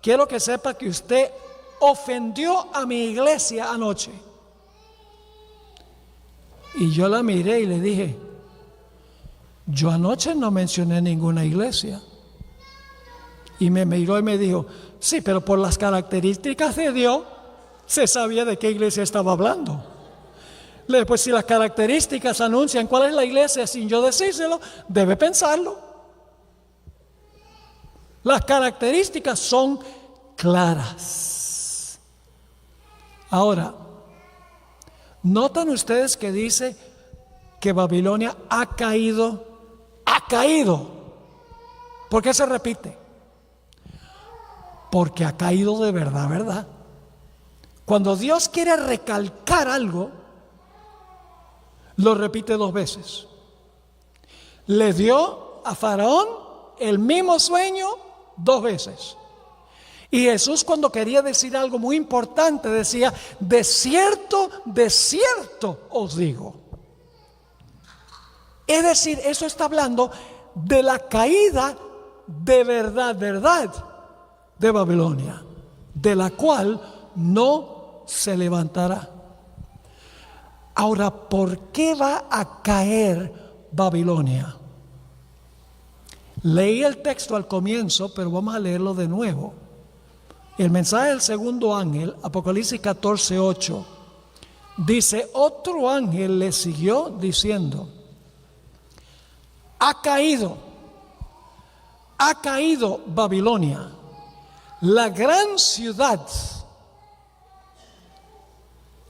quiero que sepa que usted ofendió a mi iglesia anoche. Y yo la miré y le dije: yo anoche no mencioné ninguna iglesia. Y me miró y me dijo: sí, pero por las características de Dios se sabía de qué iglesia estaba hablando. Pues si las características anuncian cuál es la iglesia sin yo decírselo, debe pensarlo. Las características son claras. Ahora, ¿notan ustedes que dice que Babilonia ha caído? Ha caído. ¿Por qué se repite? Porque ha caído de verdad, ¿verdad? Cuando Dios quiere recalcar algo, lo repite 2 veces. Le dio a Faraón el mismo sueño 2 veces. Y Jesús, cuando quería decir algo muy importante, decía: de cierto os digo. Es decir, eso está hablando de la caída de verdad de Babilonia, de la cual no se levantará. Ahora, ¿por qué va a caer Babilonia? Leí el texto al comienzo, pero vamos a leerlo de nuevo. El mensaje del segundo ángel, Apocalipsis 14:8, dice: otro ángel le siguió diciendo: ha caído Babilonia, la gran ciudad.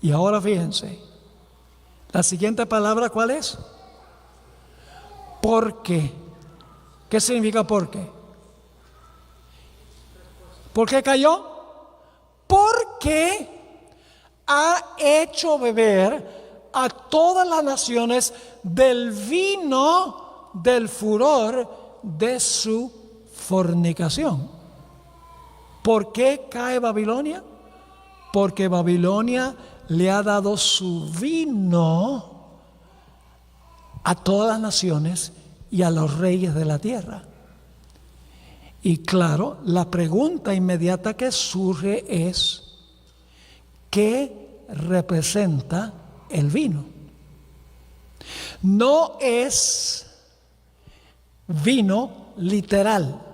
Y ahora fíjense, la siguiente palabra, ¿cuál es? ¿Por qué? ¿Qué significa por qué? ¿Por qué cayó? Porque ha hecho beber a todas las naciones del vino del furor de su fornicación. ¿Por qué cae Babilonia? Porque Babilonia le ha dado su vino a todas las naciones y a los reyes de la tierra. Y claro, la pregunta inmediata que surge es: ¿qué representa el vino? No es vino literal.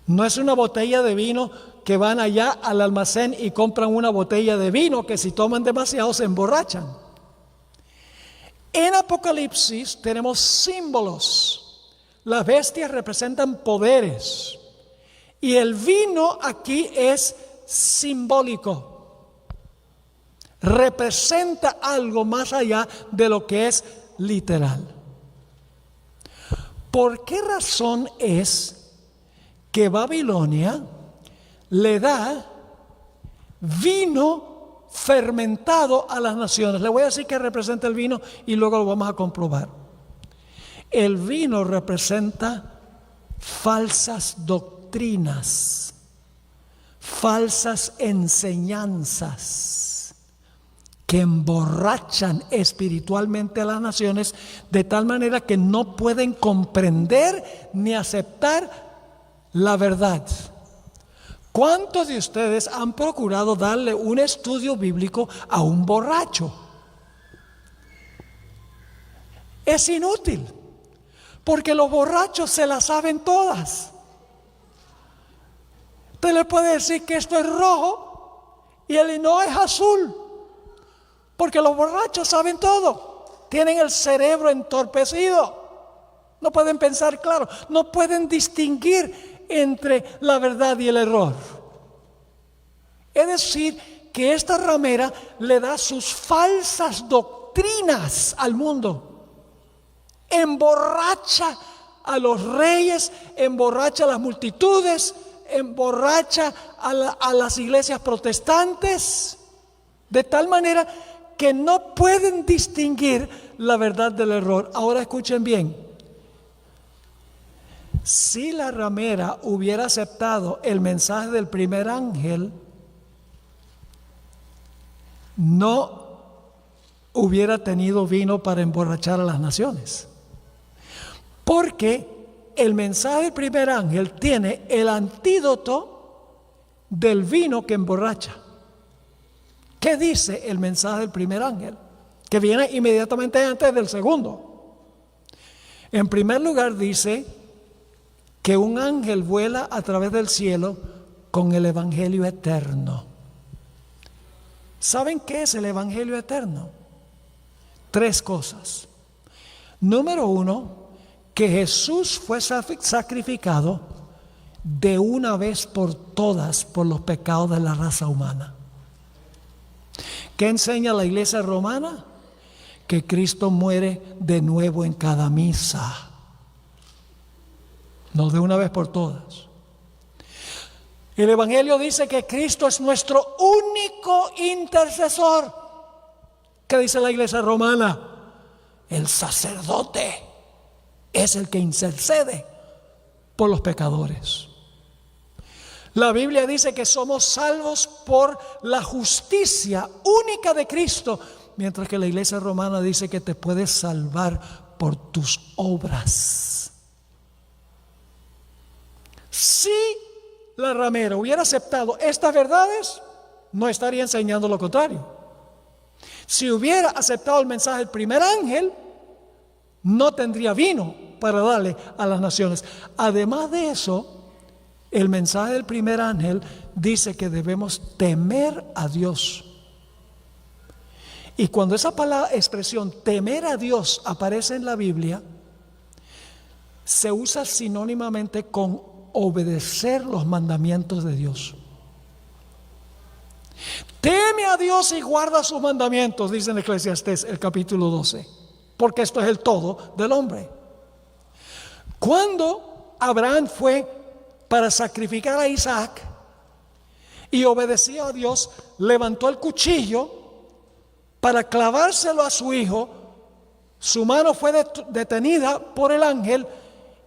No es una botella de vino que van allá al almacén y compran una botella de vino que si toman demasiado se emborrachan. En Apocalipsis tenemos símbolos. Las bestias representan poderes y el vino aquí es simbólico. Representa algo más allá de lo que es literal. ¿Por qué razón es que Babilonia le da vino fermentado a las naciones? Le voy a decir qué representa el vino y luego lo vamos a comprobar. El vino representa falsas doctrinas, falsas enseñanzas que emborrachan espiritualmente a las naciones de tal manera que no pueden comprender ni aceptar la verdad. ¿Cuántos de ustedes han procurado darle un estudio bíblico a un borracho? Es inútil, porque los borrachos se las saben todas. Usted le puede decir que esto es rojo y él no es azul, porque los borrachos saben todo. Tienen el cerebro entorpecido. No pueden pensar claro, no pueden distinguir entre la verdad y el error. Es decir, que esta ramera le da sus falsas doctrinas al mundo. Emborracha a los reyes, emborracha a las multitudes, emborracha a las iglesias protestantes de tal manera que no pueden distinguir la verdad del error. Ahora escuchen bien. Si la ramera hubiera aceptado el mensaje del primer ángel, no hubiera tenido vino para emborrachar a las naciones. Porque el mensaje del primer ángel tiene el antídoto del vino que emborracha. ¿Qué dice el mensaje del primer ángel? Que viene inmediatamente antes del segundo. En primer lugar dice que un ángel vuela a través del cielo con el evangelio eterno. ¿Saben qué es el evangelio eterno? 3 cosas. Número 1, que Jesús fue sacrificado de una vez por todas por los pecados de la raza humana. ¿Qué enseña la iglesia romana? Que Cristo muere de nuevo en cada misa. No de una vez por todas. El Evangelio dice que Cristo es nuestro único intercesor. ¿Qué dice la iglesia romana? El sacerdote es el que intercede por los pecadores. La Biblia dice que somos salvos por la justicia única de Cristo, mientras que la iglesia romana dice que te puedes salvar por tus obras. Si la ramera hubiera aceptado estas verdades, no estaría enseñando lo contrario. Si hubiera aceptado el mensaje del primer ángel, no tendría vino para darle a las naciones. Además de eso, el mensaje del primer ángel dice que debemos temer a Dios. Y cuando esa expresión temer a Dios aparece en la Biblia, se usa sinónimamente con obedecer los mandamientos de Dios. Teme a Dios y guarda sus mandamientos, dice en Eclesiastés el capítulo 12, porque esto es el todo del hombre. Cuando Abraham fue para sacrificar a Isaac y obedeció a Dios, levantó el cuchillo para clavárselo a su hijo. Su mano fue detenida por el ángel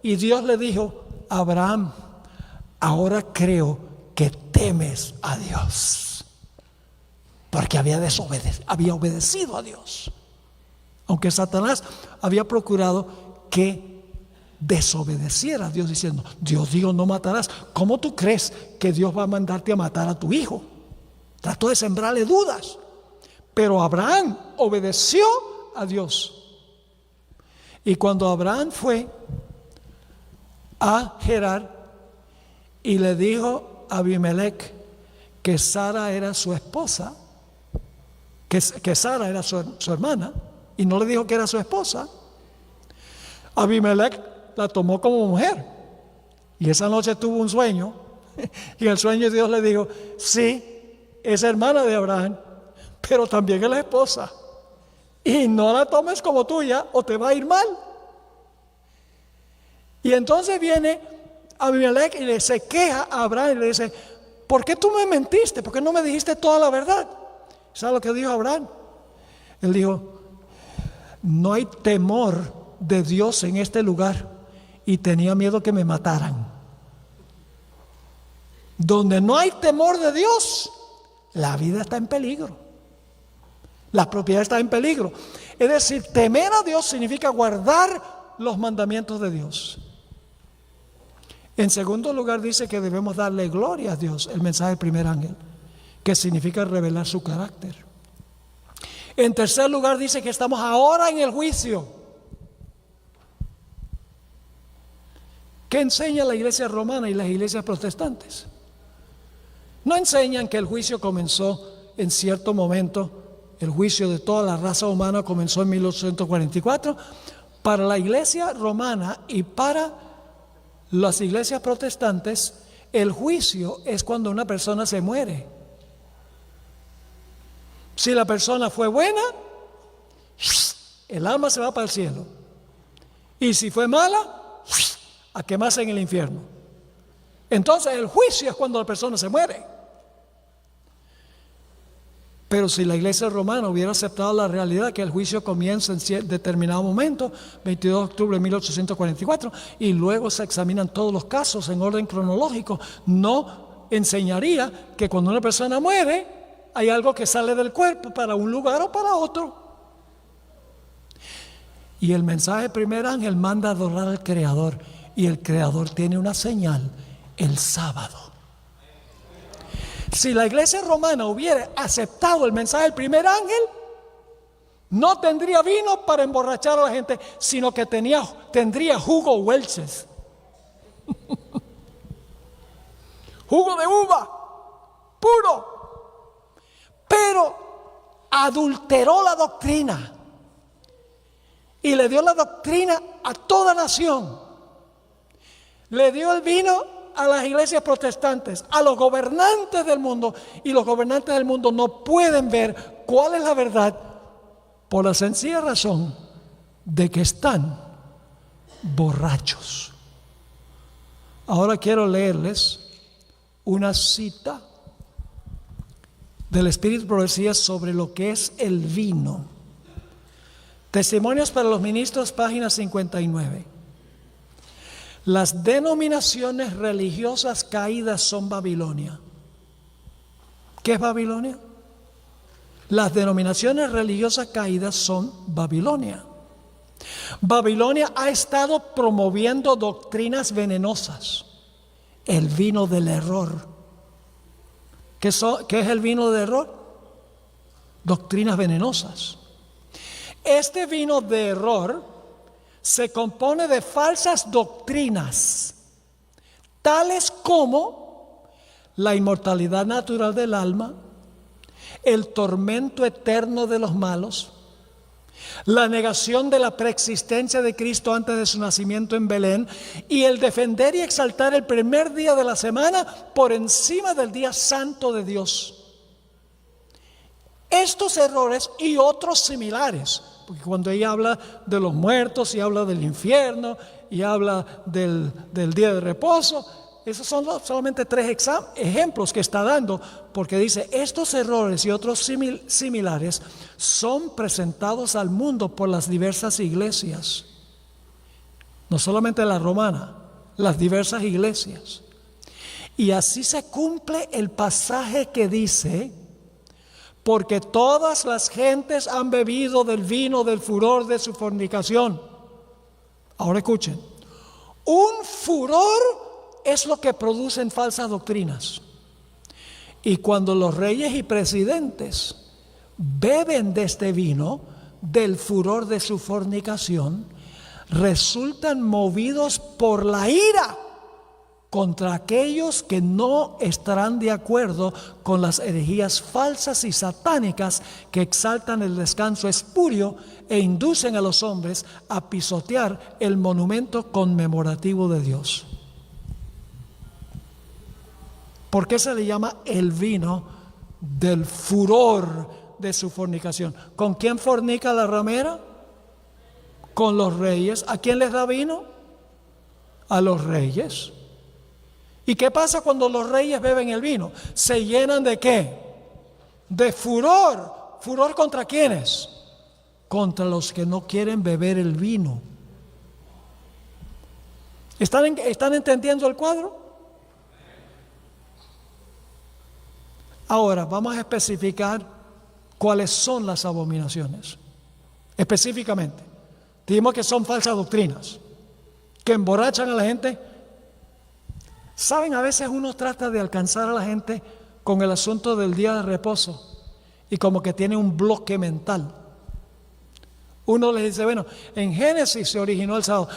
y Dios le dijo: Abraham, ahora creo que temes a Dios, porque había obedecido a Dios, aunque Satanás había procurado que desobedeciera a Dios, diciendo: Dios dijo no matarás. ¿Cómo tú crees que Dios va a mandarte a matar a tu hijo? Trató de sembrarle dudas, pero Abraham obedeció a Dios. Y cuando Abraham fue a Gerar y le dijo a Abimelech que Sara era su esposa, que Sara era su hermana, y no le dijo que era su esposa, Abimelech la tomó como mujer. Y esa noche tuvo un sueño, y en el sueño Dios le dijo: sí, es hermana de Abraham, pero también es la esposa, y no la tomes como tuya o te va a ir mal. Y entonces viene Abimelech y se queja a Abraham y le dice: ¿por qué tú me mentiste? ¿Por qué no me dijiste toda la verdad? ¿Sabes lo que dijo Abraham? Él dijo: no hay temor de Dios en este lugar, y tenía miedo que me mataran. Donde no hay temor de Dios, la vida está en peligro, la propiedad está en peligro. Es decir, temer a Dios significa guardar los mandamientos de Dios. En segundo lugar dice que debemos darle gloria a Dios, el mensaje del primer ángel, que significa revelar su carácter. En tercer lugar dice que estamos ahora en el juicio. ¿Qué enseña la iglesia romana y las iglesias protestantes? No enseñan que el juicio comenzó en cierto momento. El juicio de toda la raza humana comenzó en 1844. Para la iglesia romana y para las iglesias protestantes, el juicio es cuando una persona se muere. Si la persona fue buena, el alma se va para el cielo. Y si fue mala, a quemarse en el infierno. Entonces el juicio es cuando la persona se muere. Pero si la iglesia romana hubiera aceptado la realidad que el juicio comienza en determinado momento, 22 de octubre de 1844, y luego se examinan todos los casos en orden cronológico, no enseñaría que cuando una persona muere hay algo que sale del cuerpo para un lugar o para otro. Y el mensaje del primer ángel manda a adorar al Creador, y el Creador tiene una señal: el sábado. Si la iglesia romana hubiera aceptado el mensaje del primer ángel, no tendría vino para emborrachar a la gente, sino que tendría jugo Welch's. Jugo de uva, puro. Pero adulteró la doctrina y le dio la doctrina a toda nación. Le dio el vino a las iglesias protestantes, a los gobernantes del mundo, y los gobernantes del mundo no pueden ver cuál es la verdad por la sencilla razón de que están borrachos. Ahora quiero leerles una cita del Espíritu de Profecía sobre lo que es el vino. Testimonios para los ministros, página 59. Las denominaciones religiosas caídas son Babilonia. ¿Qué es Babilonia? Las denominaciones religiosas caídas son Babilonia. Babilonia ha estado promoviendo doctrinas venenosas. El vino del error. ¿Qué es el vino del error? Doctrinas venenosas. Este vino de error se compone de falsas doctrinas, tales como la inmortalidad natural del alma, el tormento eterno de los malos, la negación de la preexistencia de Cristo antes de su nacimiento en Belén, y el defender y exaltar el primer día de la semana por encima del día santo de Dios. Estos errores y otros similares, porque cuando ella habla de los muertos y habla del infierno y habla del día de reposo, esos son solamente 3 ejemplos que está dando, porque dice: estos errores y otros similares son presentados al mundo por las diversas iglesias, no solamente la romana, las diversas iglesias. Y así se cumple el pasaje que dice: porque todas las gentes han bebido del vino del furor de su fornicación. Ahora escuchen, un furor es lo que producen falsas doctrinas. Y cuando los reyes y presidentes beben de este vino, del furor de su fornicación, resultan movidos por la ira contra aquellos que no estarán de acuerdo con las herejías falsas y satánicas que exaltan el descanso espurio e inducen a los hombres a pisotear el monumento conmemorativo de Dios. ¿Por qué se le llama el vino del furor de su fornicación? ¿Con quién fornica la ramera? Con los reyes. ¿A quién les da vino? A los reyes. ¿Y qué pasa cuando los reyes beben el vino? ¿Se llenan de qué? De furor. ¿Furor contra quiénes? Contra los que no quieren beber el vino. ¿Están entendiendo el cuadro? Ahora vamos a especificar cuáles son las abominaciones. Específicamente, dijimos que son falsas doctrinas, que emborrachan a la gente. Saben, a veces uno trata de alcanzar a la gente con el asunto del día de reposo y como que tiene un bloque mental. Uno le dice: bueno, en Génesis se originó el sábado.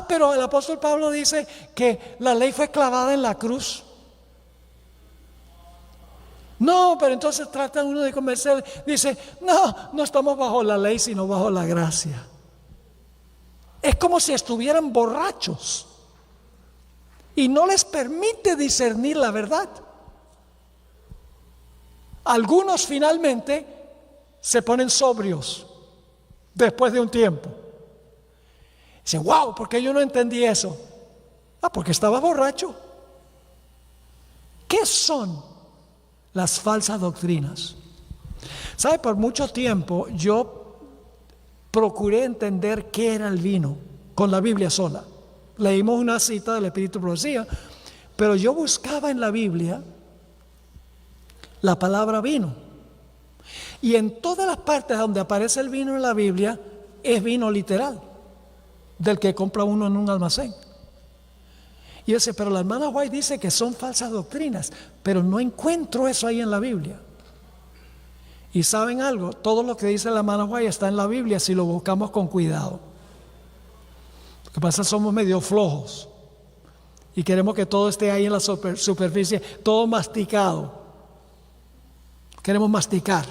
Pero el apóstol Pablo dice que la ley fue clavada en la cruz. No, pero entonces trata uno de convencer, dice: no estamos bajo la ley, sino bajo la gracia. Es como si estuvieran borrachos y no les permite discernir la verdad. Algunos finalmente se ponen sobrios después de un tiempo. Dice: wow, ¿por qué yo no entendí eso? Porque estaba borracho. ¿Qué son las falsas doctrinas? ¿Sabe? Por mucho tiempo yo procuré entender qué era el vino con la Biblia sola. Leímos una cita del Espíritu de Profecía, pero yo buscaba en la Biblia la palabra vino. Y en todas las partes donde aparece el vino en la Biblia, es vino literal, del que compra uno en un almacén. Y yo decía, pero la hermana White dice que son falsas doctrinas, pero no encuentro eso ahí en la Biblia. Y ¿saben algo? Todo lo que dice la hermana White está en la Biblia si lo buscamos con cuidado. Lo que pasa es que somos medio flojos y queremos que todo esté ahí en la superficie, todo masticado. Queremos masticar.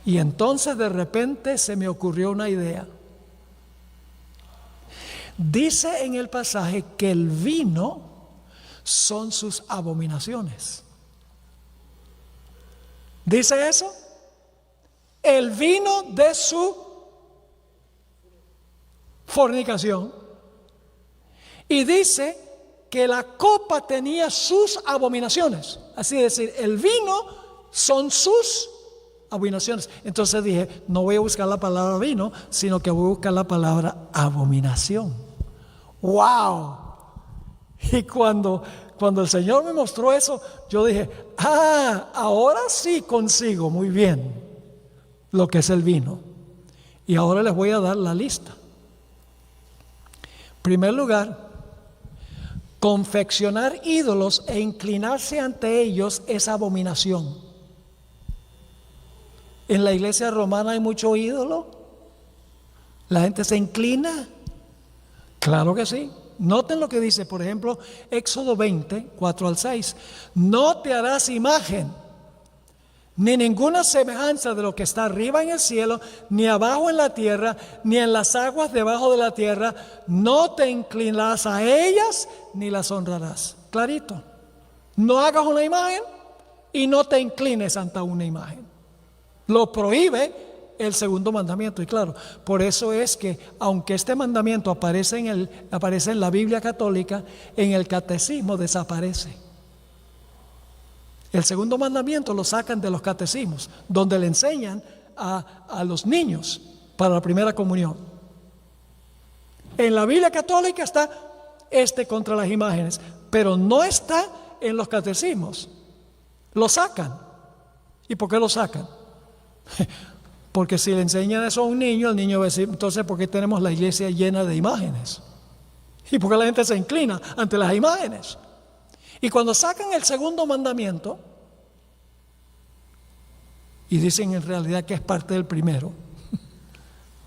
Y entonces de repente se me ocurrió una idea. Dice en el pasaje que el vino son sus abominaciones. ¿Dice eso? El vino de su fornicación. Y dice que la copa tenía sus abominaciones. Así es decir, el vino son sus abominaciones. Entonces dije, no voy a buscar la palabra vino, sino que voy a buscar la palabra abominación. ¡Wow! Y cuando el Señor me mostró eso, yo dije, ahora sí consigo muy bien lo que es el vino. Y ahora les voy a dar la lista. En primer lugar, confeccionar ídolos e inclinarse ante ellos es abominación. En la iglesia romana hay mucho ídolo. La gente se inclina. Claro que sí. Noten lo que dice, por ejemplo, Éxodo 20, 4 al 6. No te harás imagen, ni ninguna semejanza de lo que está arriba en el cielo, ni abajo en la tierra, ni en las aguas debajo de la tierra. No te inclinarás a ellas, ni las honrarás. Clarito. No hagas una imagen y no te inclines ante una imagen. Lo prohíbe el segundo mandamiento. Y claro, por eso es que aunque este mandamiento aparece en la Biblia católica, en el catecismo desaparece. El segundo mandamiento lo sacan de los catecismos, donde le enseñan a los niños para la primera comunión. En la Biblia católica está contra las imágenes, pero no está en los catecismos. Lo sacan. ¿Y por qué lo sacan? Porque si le enseñan eso a un niño, el niño va a decir, entonces, ¿por qué tenemos la iglesia llena de imágenes? ¿Y por qué la gente se inclina ante las imágenes? Y cuando sacan el segundo mandamiento, y dicen en realidad que es parte del primero,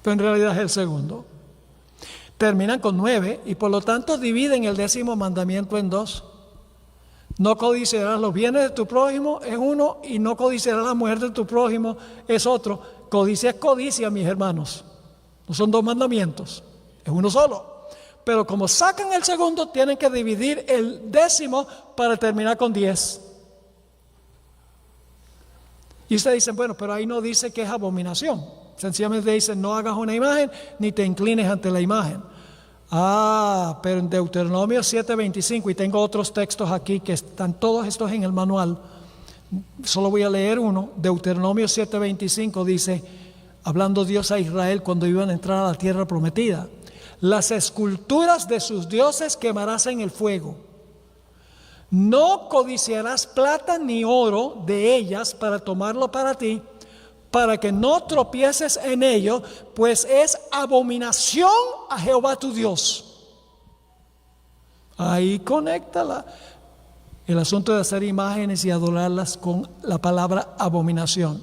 pero en realidad es el segundo, terminan con 9 y por lo tanto dividen el 10º mandamiento en 2. No codiciarás los bienes de tu prójimo es uno, y no codiciarás la mujer de tu prójimo es otro. Codicia es codicia, mis hermanos. No son 2 mandamientos, es uno solo. Pero como sacan el segundo, tienen que dividir el 10º para terminar con 10. Y ustedes dicen, bueno, pero ahí no dice que es abominación. Sencillamente dice, no hagas una imagen ni te inclines ante la imagen. Pero en Deuteronomio 7:25, y tengo otros textos aquí que están todos estos en el manual, solo voy a leer uno. Deuteronomio 7:25 dice, hablando Dios a Israel cuando iban a entrar a la tierra prometida: las esculturas de sus dioses quemarás en el fuego. No codiciarás plata ni oro de ellas para tomarlo para ti, para que no tropieces en ello, pues es abominación a Jehová tu Dios. Ahí conéctala. El asunto de hacer imágenes y adorarlas con la palabra abominación.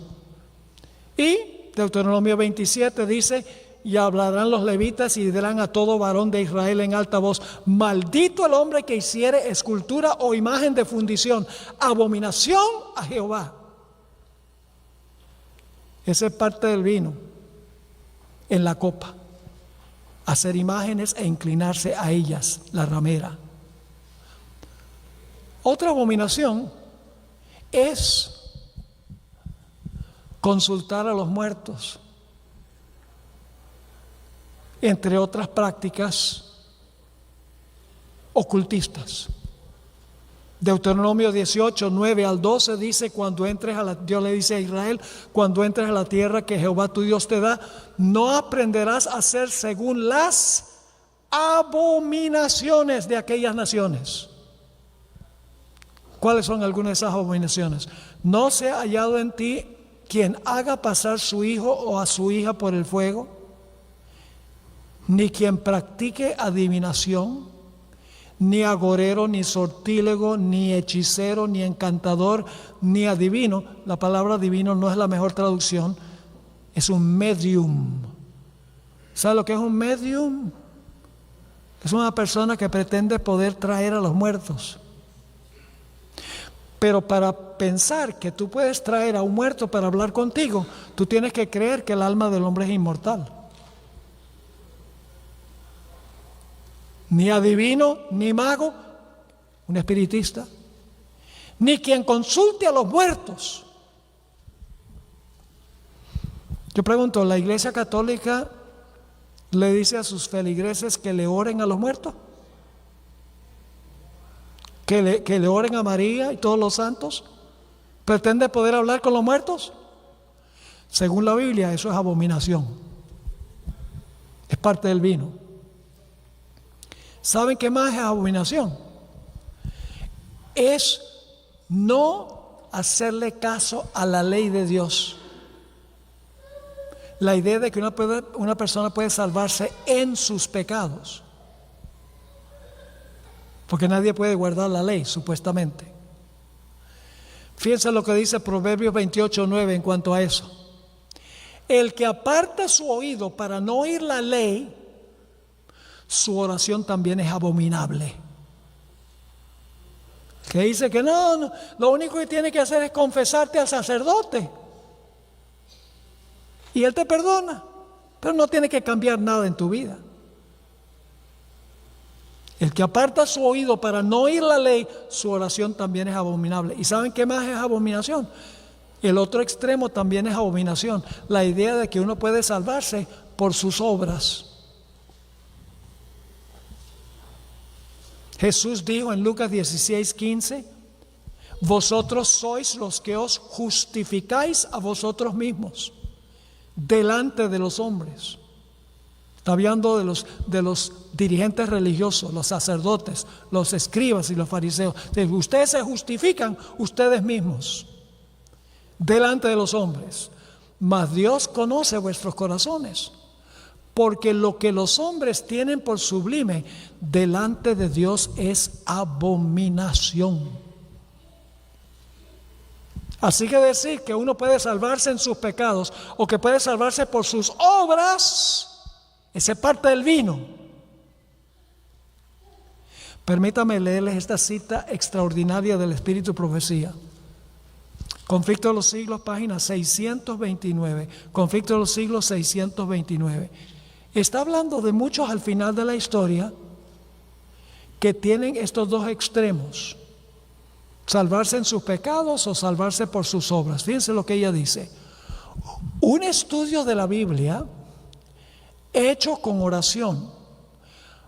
Y Deuteronomio 27 dice, y hablarán los levitas y dirán a todo varón de Israel en alta voz: maldito el hombre que hiciere escultura o imagen de fundición, abominación a Jehová. Esa es parte del vino en la copa. Hacer imágenes e inclinarse a ellas, la ramera. Otra abominación es consultar a los muertos, entre otras prácticas ocultistas. Deuteronomio 18, 9 al 12 dice, Dios le dice a Israel, cuando entres a la tierra que Jehová tu Dios te da, no aprenderás a hacer según las abominaciones de aquellas naciones. ¿Cuáles son algunas de esas abominaciones? No se ha hallado en ti quien haga pasar su hijo o a su hija por el fuego, ni quien practique adivinación, ni agorero, ni sortílego, ni hechicero, ni encantador, ni adivino. La palabra adivino no es la mejor traducción, es un medium. ¿Sabe lo que es un medium? Es una persona que pretende poder traer a los muertos. Pero para pensar que tú puedes traer a un muerto para hablar contigo, tú tienes que creer que el alma del hombre es inmortal. Ni adivino, ni mago, un espiritista, ni quien consulte a los muertos. Yo pregunto, ¿la Iglesia Católica le dice a sus feligreses que le oren a los muertos? ¿Que le oren a María y todos los santos? ¿Pretende poder hablar con los muertos? Según la Biblia, eso es abominación. Es parte del vino. ¿Saben qué más es abominación? Es no hacerle caso a la ley de Dios. La idea de que una persona puede salvarse en sus pecados. Porque nadie puede guardar la ley, supuestamente. Fíjense lo que dice Proverbios 28:9 en cuanto a eso. El que aparta su oído para no oír la ley, su oración también es abominable. Que dice que no, lo único que tiene que hacer es confesarte al sacerdote y él te perdona, pero no tiene que cambiar nada en tu vida. El que aparta su oído para no oír la ley, su oración también es abominable. ¿Y saben qué más es abominación? El otro extremo también es abominación. La idea de que uno puede salvarse por sus obras. Jesús dijo en Lucas 16:15, vosotros sois los que os justificáis a vosotros mismos delante de los hombres. Está hablando de los dirigentes religiosos, los sacerdotes, los escribas y los fariseos. Ustedes se justifican ustedes mismos delante de los hombres, mas Dios conoce vuestros corazones. Porque lo que los hombres tienen por sublime delante de Dios es abominación. Así que decir que uno puede salvarse en sus pecados o que puede salvarse por sus obras, esa es parte del vino. Permítame leerles esta cita extraordinaria del Espíritu y Profecía. Conflicto de los Siglos, página 629. Conflicto de los Siglos, 629. Está hablando de muchos al final de la historia que tienen estos dos extremos: salvarse en sus pecados o salvarse por sus obras. Fíjense lo que ella dice: un estudio de la Biblia hecho con oración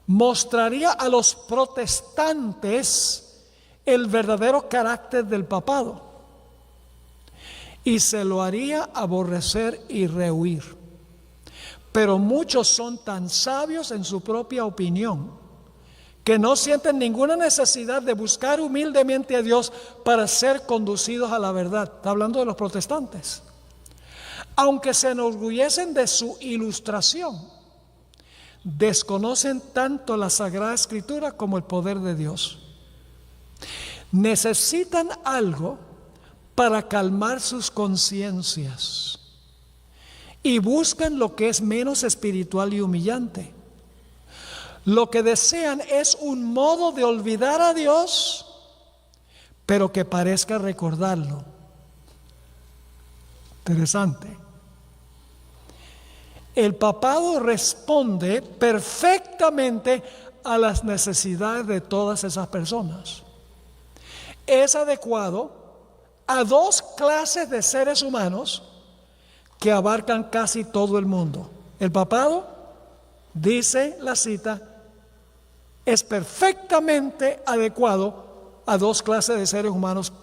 mostraría a los protestantes el verdadero carácter del papado y se lo haría aborrecer y rehuir. Pero muchos son tan sabios en su propia opinión que no sienten ninguna necesidad de buscar humildemente a Dios para ser conducidos a la verdad. Está hablando de los protestantes. Aunque se enorgullecen de su ilustración, desconocen tanto la Sagrada Escritura como el poder de Dios. Necesitan algo para calmar sus conciencias y buscan lo que es menos espiritual y humillante. Lo que desean es un modo de olvidar a Dios, pero que parezca recordarlo. Interesante. El papado responde perfectamente a las necesidades de todas esas personas. Es adecuado a dos clases de seres humanos que abarcan casi todo el mundo. El papado, dice la cita, es perfectamente adecuado a dos clases de seres humanos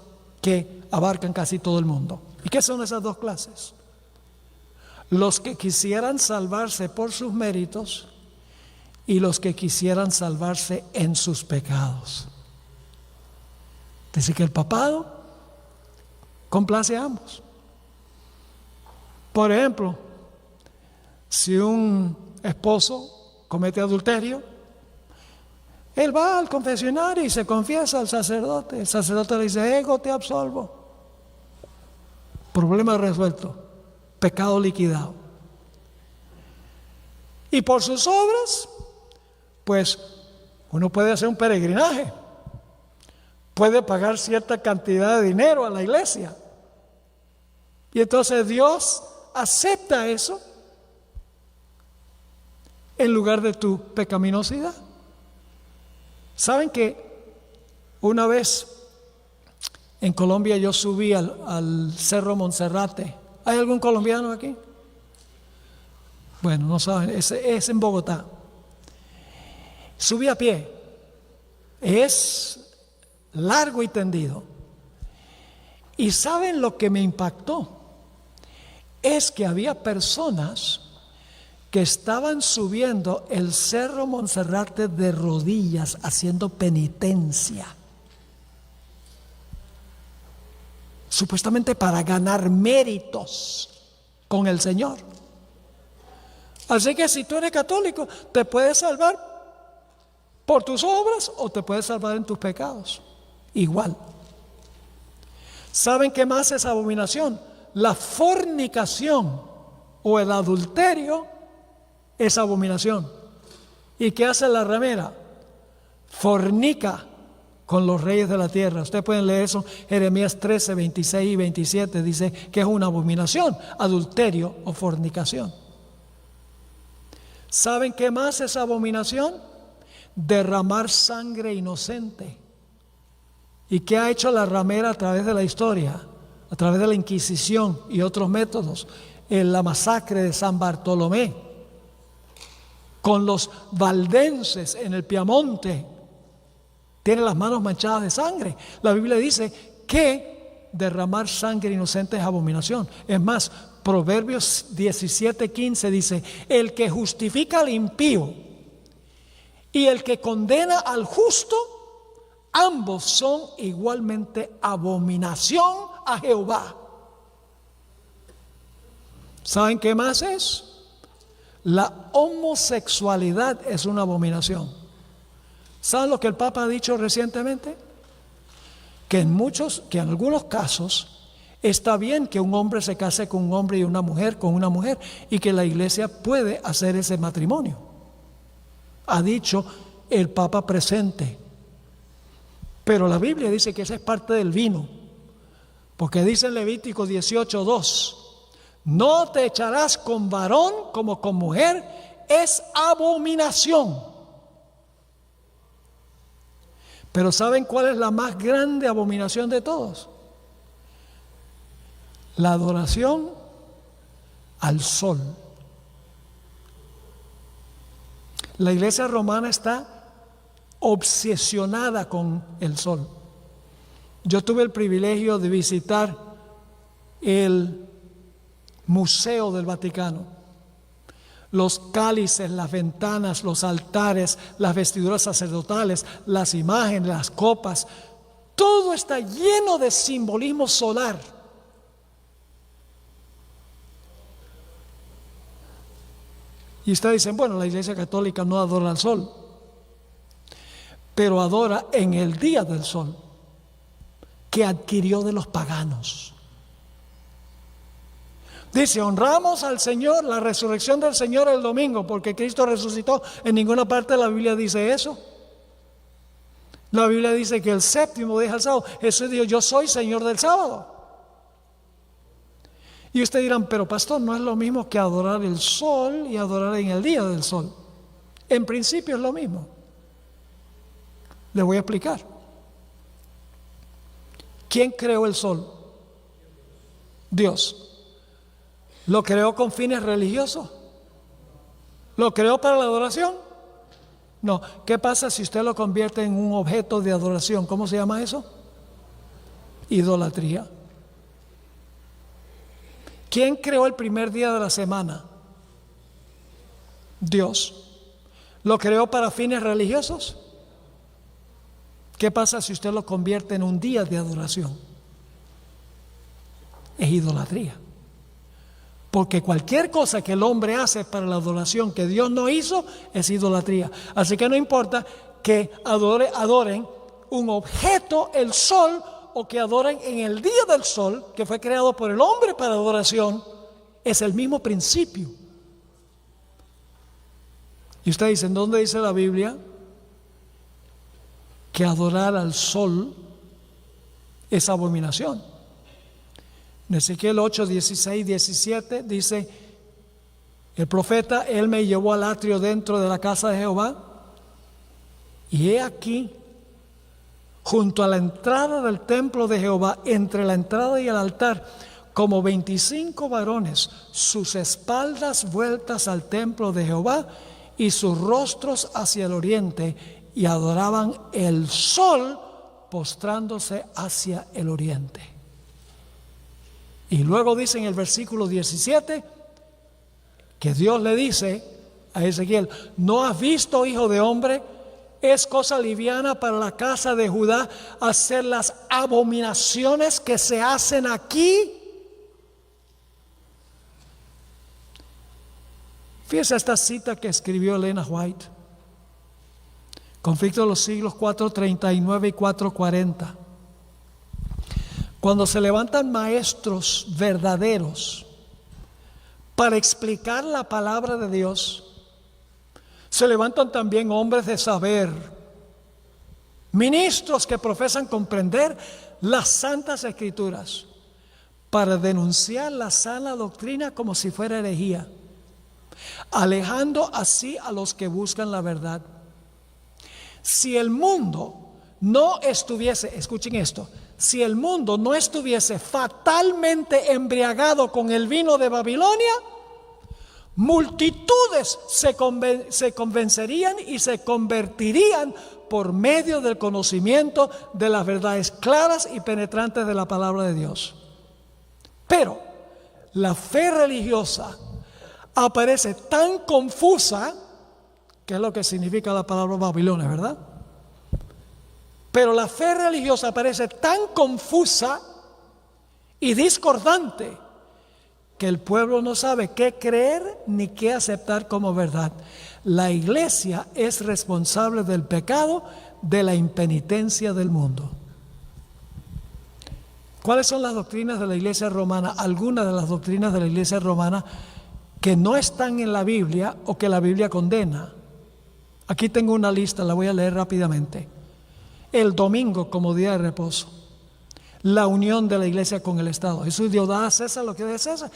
que abarcan casi todo el mundo. ¿Y qué son esas dos clases? Los que quisieran salvarse por sus méritos y los que quisieran salvarse en sus pecados. Dice que el papado complace a ambos. Por ejemplo, si un esposo comete adulterio, él va al confesionario y se confiesa al sacerdote. El sacerdote le dice: ego, te absolvo. Problema resuelto, pecado liquidado. Y por sus obras, pues uno puede hacer un peregrinaje, puede pagar cierta cantidad de dinero a la iglesia. Y entonces Dios acepta eso en lugar de tu pecaminosidad. ¿Saben que una vez en Colombia yo subí al Cerro Monserrate? ¿Hay algún colombiano aquí? Bueno, no saben, es en Bogotá. Subí a pie. Es largo y tendido. ¿Y saben lo que me impactó? Es que había personas que estaban subiendo el Cerro Monserrate de rodillas, haciendo penitencia, supuestamente para ganar méritos con el Señor. Así que si tú eres católico, te puedes salvar por tus obras o te puedes salvar en tus pecados. Igual. ¿Saben qué más es abominación? La fornicación o el adulterio es abominación. ¿Y qué hace la ramera? Fornica con los reyes de la tierra. Ustedes pueden leer eso, Jeremías 13, 26 y 27, dice que es una abominación, adulterio o fornicación. ¿Saben qué más es abominación? Derramar sangre inocente. ¿Y qué ha hecho la ramera a través de la historia? A través de la Inquisición y otros métodos. En la masacre de San Bartolomé, con los valdenses en el Piamonte, tiene las manos manchadas de sangre. La Biblia dice que derramar sangre inocente es abominación. Es más, Proverbios 17:15 dice: el que justifica al impío y el que condena al justo, ambos son igualmente abominación a Jehová. ¿Saben qué más es? La homosexualidad es una abominación. ¿Saben lo que el Papa ha dicho recientemente? Que en algunos casos está bien que un hombre se case con un hombre y una mujer con una mujer, y que la iglesia puede hacer ese matrimonio. Ha dicho el Papa presente. Pero la Biblia dice que esa es parte del vino, porque dice en Levítico 18:2: no te echarás con varón como con mujer, es abominación. Pero ¿saben cuál es la más grande abominación de todos? La adoración al sol. La iglesia romana está obsesionada con el sol. Yo tuve el privilegio de visitar el Museo del Vaticano. Los cálices, las ventanas, los altares, las vestiduras sacerdotales, las imágenes, las copas, todo está lleno de simbolismo solar. Y ustedes dicen: bueno, la Iglesia Católica no adora al sol, pero adora en el día del sol, que adquirió de los paganos. Dice: honramos al Señor, la resurrección del Señor el domingo, porque Cristo resucitó. En ninguna parte de la Biblia dice eso. La Biblia dice que el séptimo día es el sábado. Jesús dijo: yo soy Señor del sábado. Y ustedes dirán: pero pastor, no es lo mismo que adorar el sol y adorar en el día del sol. En principio es lo mismo. Les voy a explicar. ¿Quién creó el sol? Dios. ¿Lo creó con fines religiosos? ¿Lo creó para la adoración? No, ¿qué pasa si usted lo convierte en un objeto de adoración? ¿Cómo se llama eso? Idolatría. ¿Quién creó el primer día de la semana? Dios. ¿Lo creó para fines religiosos? ¿Qué pasa si usted lo convierte en un día de adoración? Es idolatría. Porque cualquier cosa que el hombre hace para la adoración que Dios no hizo es idolatría. Así que no importa que adoren un objeto, el sol, o que adoren en el día del sol, que fue creado por el hombre para adoración, es el mismo principio. Y usted dice, ¿en dónde dice la Biblia que adorar al sol es abominación? En Ezequiel 8, 16, 17 dice, el profeta, él me llevó al atrio dentro de la casa de Jehová, y he aquí, junto a la entrada del templo de Jehová, entre la entrada y el altar, como 25 varones, sus espaldas vueltas al templo de Jehová y sus rostros hacia el oriente, y adoraban el sol postrándose hacia el oriente. Y luego dice en el versículo 17 que Dios le dice a Ezequiel, ¿no has visto, hijo de hombre? Es cosa liviana para la casa de Judá hacer las abominaciones que se hacen aquí. Fíjese esta cita que escribió Elena White. Conflicto de los siglos 439 y 440. Cuando se levantan maestros verdaderos para explicar la palabra de Dios, se levantan también hombres de saber, ministros que profesan comprender las santas escrituras para denunciar la sana doctrina como si fuera herejía, alejando así a los que buscan la verdad. Si el mundo no estuviese, escuchen esto, si el mundo no estuviese fatalmente embriagado con el vino de Babilonia, multitudes se convencerían y se convertirían por medio del conocimiento de las verdades claras y penetrantes de la palabra de Dios. Pero la fe religiosa aparece tan confusa, que es lo que significa la palabra Babilonia, ¿verdad? Pero la fe religiosa parece tan confusa y discordante que el pueblo no sabe qué creer ni qué aceptar como verdad. La iglesia es responsable del pecado, de la impenitencia del mundo. ¿Cuáles son las doctrinas de la iglesia romana? Algunas de las doctrinas de la iglesia romana que no están en la Biblia o que la Biblia condena. Aquí tengo una lista, la voy a leer rápidamente. El domingo como día de reposo, la unión de la iglesia con el Estado. Jesús Dios da a César lo que es de César,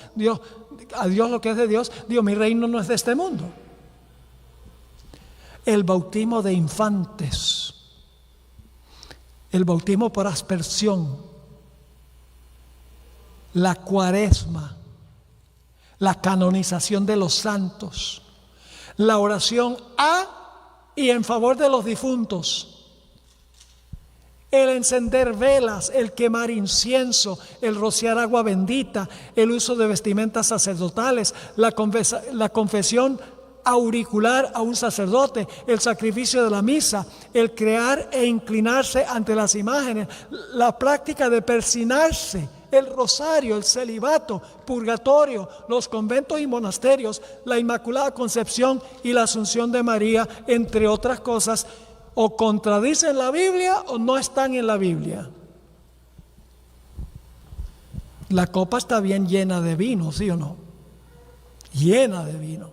a Dios lo que es de Dios. Dios, mi reino no es de este mundo. El bautismo de infantes, el bautismo por aspersión, la cuaresma, la canonización de los santos, la oración a y en favor de los difuntos, el encender velas, el quemar incienso, el rociar agua bendita, el uso de vestimentas sacerdotales, la confesión auricular a un sacerdote, el sacrificio de la misa, el crear e inclinarse ante las imágenes, la práctica de persinarse, el rosario, el celibato, purgatorio, los conventos y monasterios, la Inmaculada Concepción y la Asunción de María, entre otras cosas, o contradicen la Biblia o no están en la Biblia. La copa está bien llena de vino, ¿sí o no? Llena de vino.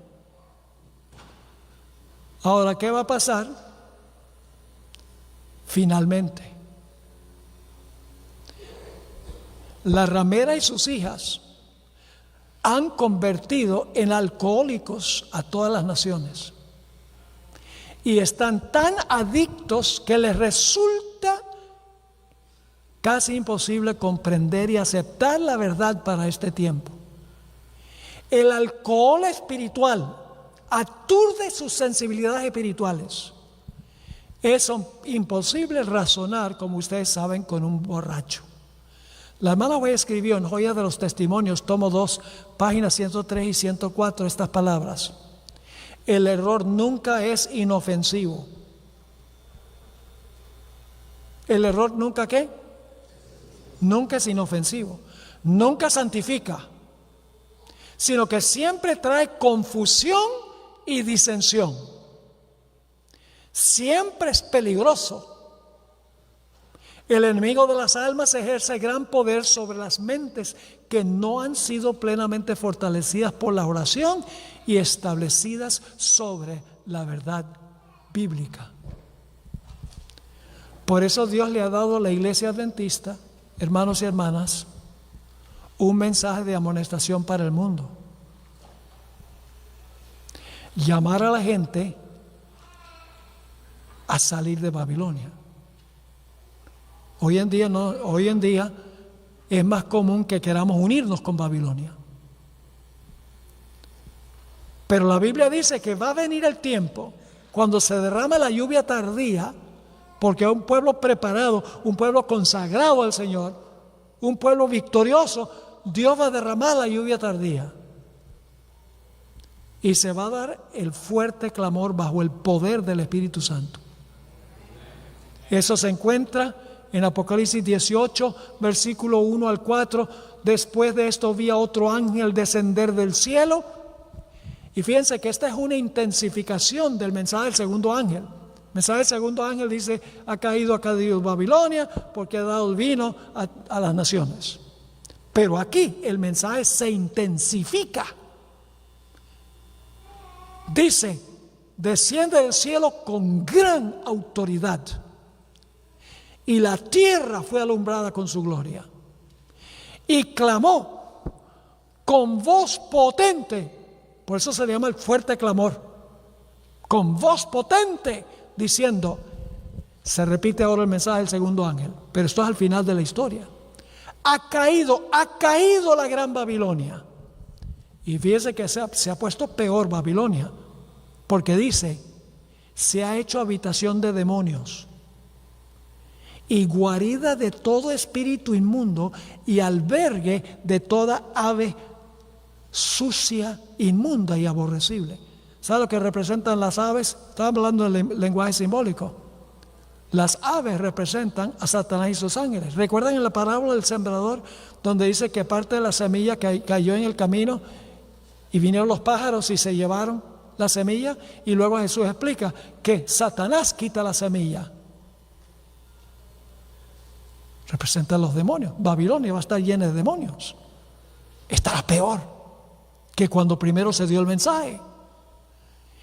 Ahora, ¿qué va a pasar? Finalmente, la ramera y sus hijas han convertido en alcohólicos a todas las naciones. Y están tan adictos que les resulta casi imposible comprender y aceptar la verdad para este tiempo. El alcohol espiritual aturde sus sensibilidades espirituales. Es imposible razonar, como ustedes saben, con un borracho. La hermana White escribió en Joya de los Testimonios, tomo 2, páginas 103 y 104, estas palabras: el error nunca es inofensivo. El error nunca, ¿qué? Nunca es inofensivo. Nunca santifica, sino que siempre trae confusión y disensión. Siempre es peligroso. El enemigo de las almas ejerce gran poder sobre las mentes que no han sido plenamente fortalecidas por la oración y establecidas sobre la verdad bíblica. Por eso Dios le ha dado a la iglesia adventista, hermanos y hermanas, un mensaje de amonestación para el mundo. Llamar a la gente a salir de Babilonia. Hoy en día es más común que queramos unirnos con Babilonia. Pero la Biblia dice que va a venir el tiempo cuando se derrame la lluvia tardía, porque un pueblo preparado, un pueblo consagrado al Señor, un pueblo victorioso, Dios va a derramar la lluvia tardía. Y se va a dar el fuerte clamor bajo el poder del Espíritu Santo. Eso se encuentra en Apocalipsis 18, versículo 1 al 4. Después de esto vi a otro ángel descender del cielo. Y fíjense que esta es una intensificación del mensaje del segundo ángel. El mensaje del segundo ángel dice: ha caído Babilonia porque ha dado el vino a las naciones. Pero aquí el mensaje se intensifica. Dice: desciende del cielo con gran autoridad, y la tierra fue alumbrada con su gloria. Y clamó con voz potente, por eso se le llama el fuerte clamor, con voz potente, diciendo, se repite ahora el mensaje del segundo ángel, pero esto es al final de la historia: ha caído la gran Babilonia. Y fíjese que se ha puesto peor Babilonia, porque dice: se ha hecho habitación de demonios y guarida de todo espíritu inmundo y albergue de toda ave sucia, inmunda y aborrecible. ¿Sabe lo que representan las aves? Estamos hablando del lenguaje simbólico. Las aves representan a Satanás y sus ángeles. ¿Recuerdan en la parábola del sembrador, donde dice que parte de la semilla cayó en el camino y vinieron los pájaros y se llevaron la semilla? Y luego Jesús explica que Satanás quita la semilla. Representa a los demonios. Babilonia va a estar llena de demonios. Estará peor que cuando primero se dio el mensaje.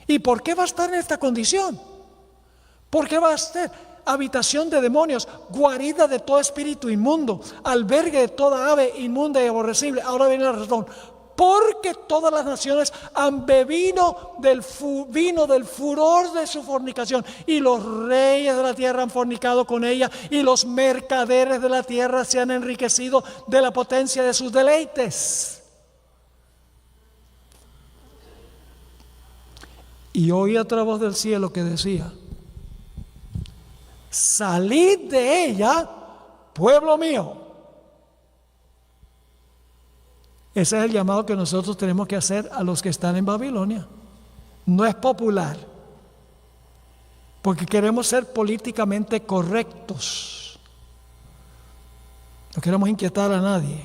¿Y por qué va a estar en esta condición? ¿Por qué va a estar habitación de demonios, guarida de todo espíritu inmundo, albergue de toda ave inmunda y aborrecible? Ahora viene la razón: porque todas las naciones han bebido del vino del furor de su fornicación, y los reyes de la tierra han fornicado con ella, y los mercaderes de la tierra se han enriquecido de la potencia de sus deleites. Y oí otra voz del cielo que decía: salid de ella, pueblo mío. Ese es el llamado que nosotros tenemos que hacer a los que están en Babilonia. No es popular, porque queremos ser políticamente correctos. No queremos inquietar a nadie.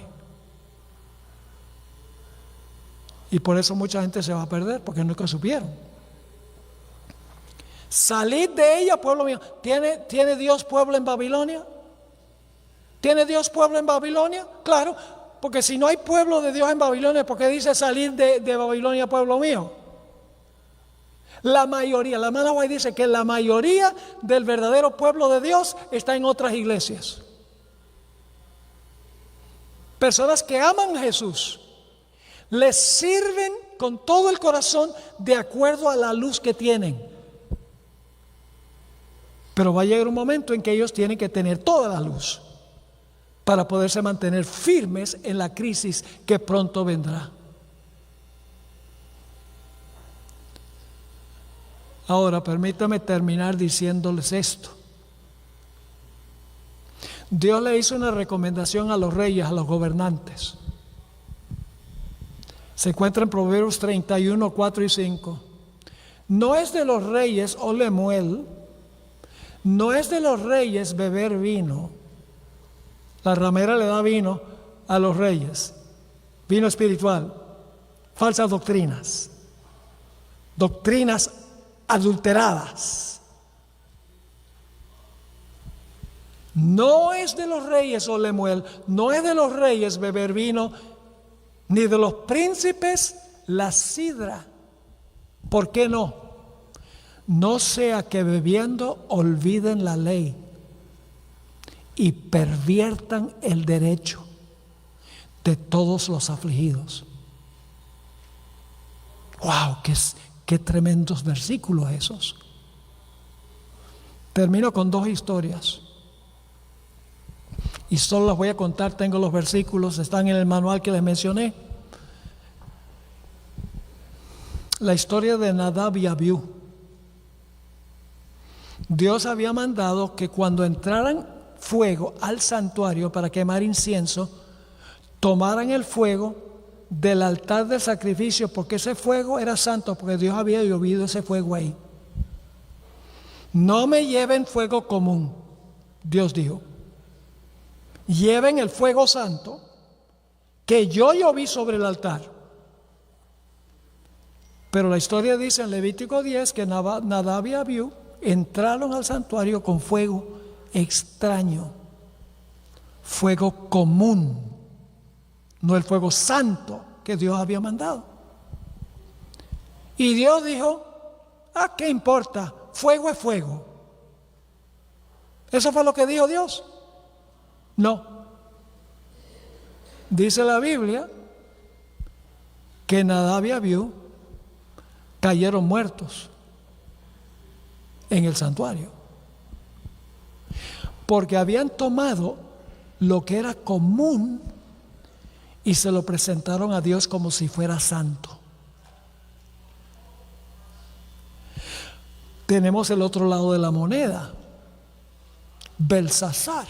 Y por eso mucha gente se va a perder, porque nunca supieron. Salid de ella, pueblo mío. ¿Tiene Dios pueblo en Babilonia? ¿Tiene Dios pueblo en Babilonia? Claro, porque si no hay pueblo de Dios en Babilonia, ¿por qué dice salir de Babilonia, pueblo mío? La mayoría, la hermana White dice que la mayoría del verdadero pueblo de Dios está en otras iglesias. Personas que aman a Jesús, les sirven con todo el corazón de acuerdo a la luz que tienen. Pero va a llegar un momento en que ellos tienen que tener toda la luz para poderse mantener firmes en la crisis que pronto vendrá. Ahora, permítame terminar diciéndoles esto. Dios le hizo una recomendación a los reyes, a los gobernantes. Se encuentra en Proverbios 31, 4 y 5. No es de los reyes, oh Lemuel, no es de los reyes beber vino. La ramera le da vino a los reyes, vino espiritual, falsas doctrinas, doctrinas adulteradas. No es de los reyes, oh Lemuel, no es de los reyes beber vino, ni de los príncipes la sidra. ¿Por qué no? No sea que bebiendo olviden la ley y perviertan el derecho de todos los afligidos. ¡Wow! ¡Qué tremendos versículos esos! Termino con dos historias. Y solo las voy a contar, tengo los versículos, están en el manual que les mencioné. La historia de Nadab y Abiú. Dios había mandado que cuando entraran fuego al santuario para quemar incienso, tomaran el fuego del altar del sacrificio, porque ese fuego era santo, porque Dios había llovido ese fuego ahí. No me lleven fuego común, Dios dijo. Lleven el fuego santo que yo lloví sobre el altar. Pero la historia dice en Levítico 10 que Nadab y Abiú entraron al santuario con fuego extraño, fuego común, no el fuego santo que Dios había mandado. Y Dios dijo: ¿a qué importa? Fuego es fuego. ¿Eso fue lo que dijo Dios? No. Dice la Biblia que Nadab y Abiú cayeron muertos en el santuario, porque habían tomado lo que era común y se lo presentaron a Dios como si fuera santo. Tenemos el otro lado de la moneda. Belsasar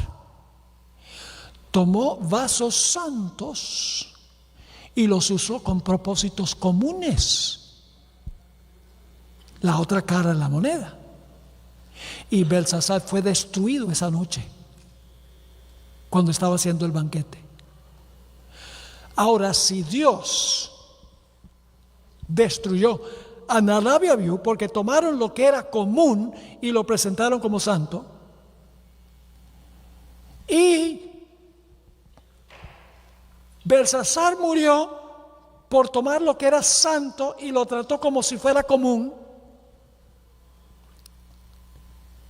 tomó vasos santos y los usó con propósitos comunes. La otra cara de la moneda. Y Belsasar fue destruido esa noche cuando estaba haciendo el banquete. Ahora, si Dios destruyó a Nadab y Abiú porque tomaron lo que era común y lo presentaron como santo, y Belsasar murió por tomar lo que era santo y lo trató como si fuera común,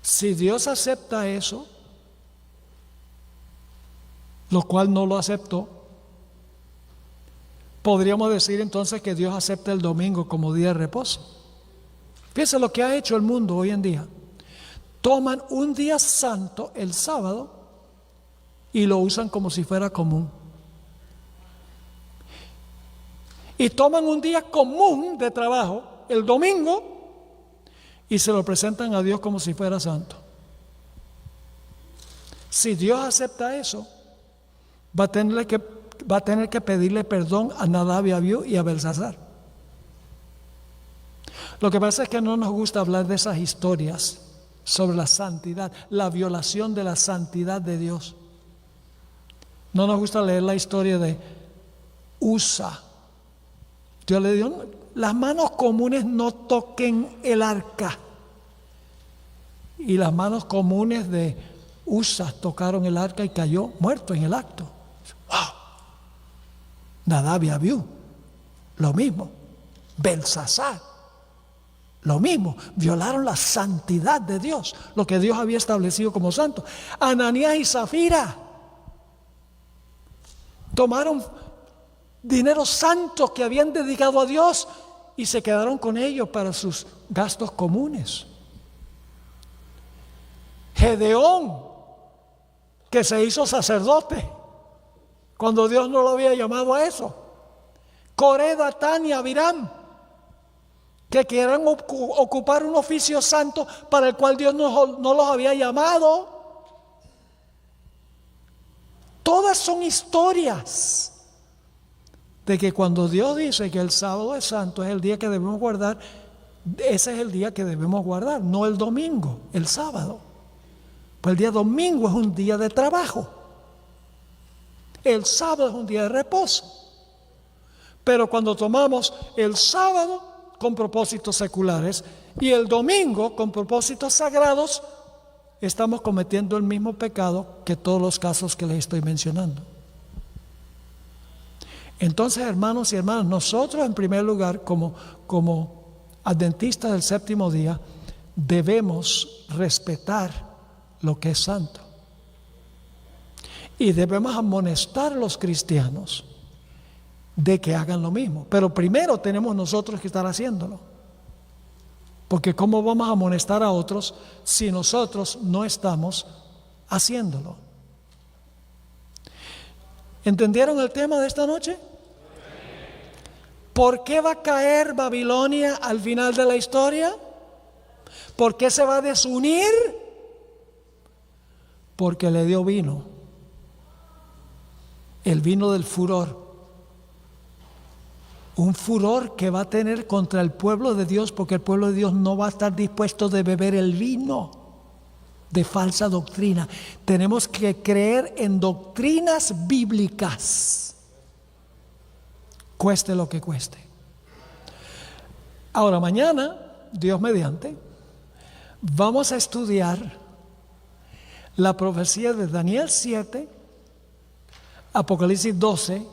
si Dios acepta eso, lo cual no lo aceptó, podríamos decir entonces que Dios acepta el domingo como día de reposo. Fíjense lo que ha hecho el mundo hoy en día. Toman un día santo, el sábado, y lo usan como si fuera común. Y toman un día común de trabajo, el domingo, y se lo presentan a Dios como si fuera santo. Si Dios acepta eso, va a tener que pedirle perdón a Nadab y Abiú y a Belsasar. Lo que pasa es que no nos gusta hablar de esas historias sobre la santidad, la violación de la santidad de Dios. No nos gusta leer la historia de Usa. Dios le dijo: las manos comunes no toquen el arca. Y las manos comunes de Usa tocaron el arca y cayó muerto en el acto. ¡Wow! Nadab y Abiú, lo mismo. Belsasar, lo mismo. Violaron la santidad de Dios, lo que Dios había establecido como santo. Ananías y Zafira tomaron dinero santo que habían dedicado a Dios y se quedaron con ellos para sus gastos comunes. Gedeón, que se hizo sacerdote cuando Dios no lo había llamado a eso. Coré, Datán y Abiram que quieran ocupar un oficio santo para el cual Dios no los había llamado. Todas son historias de que cuando Dios dice que el sábado es santo, es el día que debemos guardar, ese es el día que debemos guardar, no el domingo, el sábado. Pues el día domingo es un día de trabajo. El sábado es un día de reposo. Pero cuando tomamos el sábado con propósitos seculares y el domingo con propósitos sagrados, estamos cometiendo el mismo pecado que todos los casos que les estoy mencionando. Entonces, hermanos y hermanas, nosotros en primer lugar, como adventistas del séptimo día, debemos respetar lo que es santo. Y debemos amonestar a los cristianos de que hagan lo mismo. Pero primero tenemos nosotros que estar haciéndolo. Porque ¿cómo vamos a amonestar a otros si nosotros no estamos haciéndolo? ¿Entendieron el tema de esta noche? ¿Por qué va a caer Babilonia al final de la historia? ¿Por qué se va a desunir? Porque le dio vino. El vino del furor. Un furor que va a tener contra el pueblo de Dios, porque el pueblo de Dios no va a estar dispuesto de beber el vino de falsa doctrina. Tenemos que creer en doctrinas bíblicas, cueste lo que cueste. Ahora, mañana, Dios mediante, vamos a estudiar la profecía de Daniel 7, Apocalipsis 12,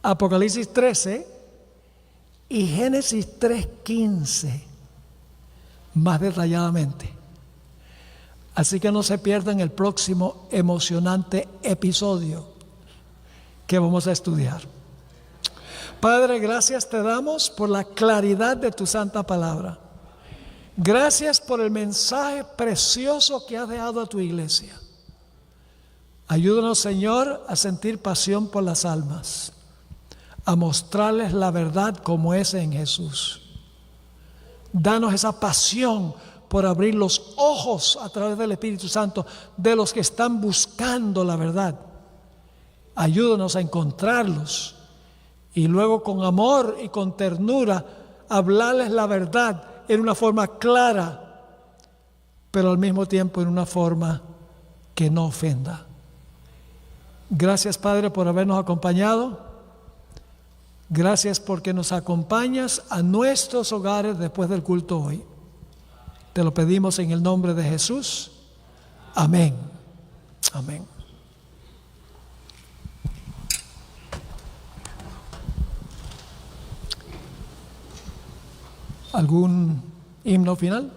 Apocalipsis 13 y Génesis 3:15 más detalladamente. Así que no se pierdan el próximo emocionante episodio que vamos a estudiar. Padre, gracias te damos por la claridad de tu santa palabra. Gracias por el mensaje precioso que has dejado a tu iglesia. Ayúdanos, Señor, a sentir pasión por las almas, a mostrarles la verdad como es en Jesús. Danos esa pasión por abrir los ojos a través del Espíritu Santo de los que están buscando la verdad. Ayúdanos a encontrarlos y luego con amor y con ternura hablarles la verdad en una forma clara, pero al mismo tiempo en una forma que no ofenda. Gracias, Padre, por habernos acompañado. Gracias porque nos acompañas a nuestros hogares después del culto hoy. Te lo pedimos en el nombre de Jesús. Amén. Amén. ¿Algún himno final?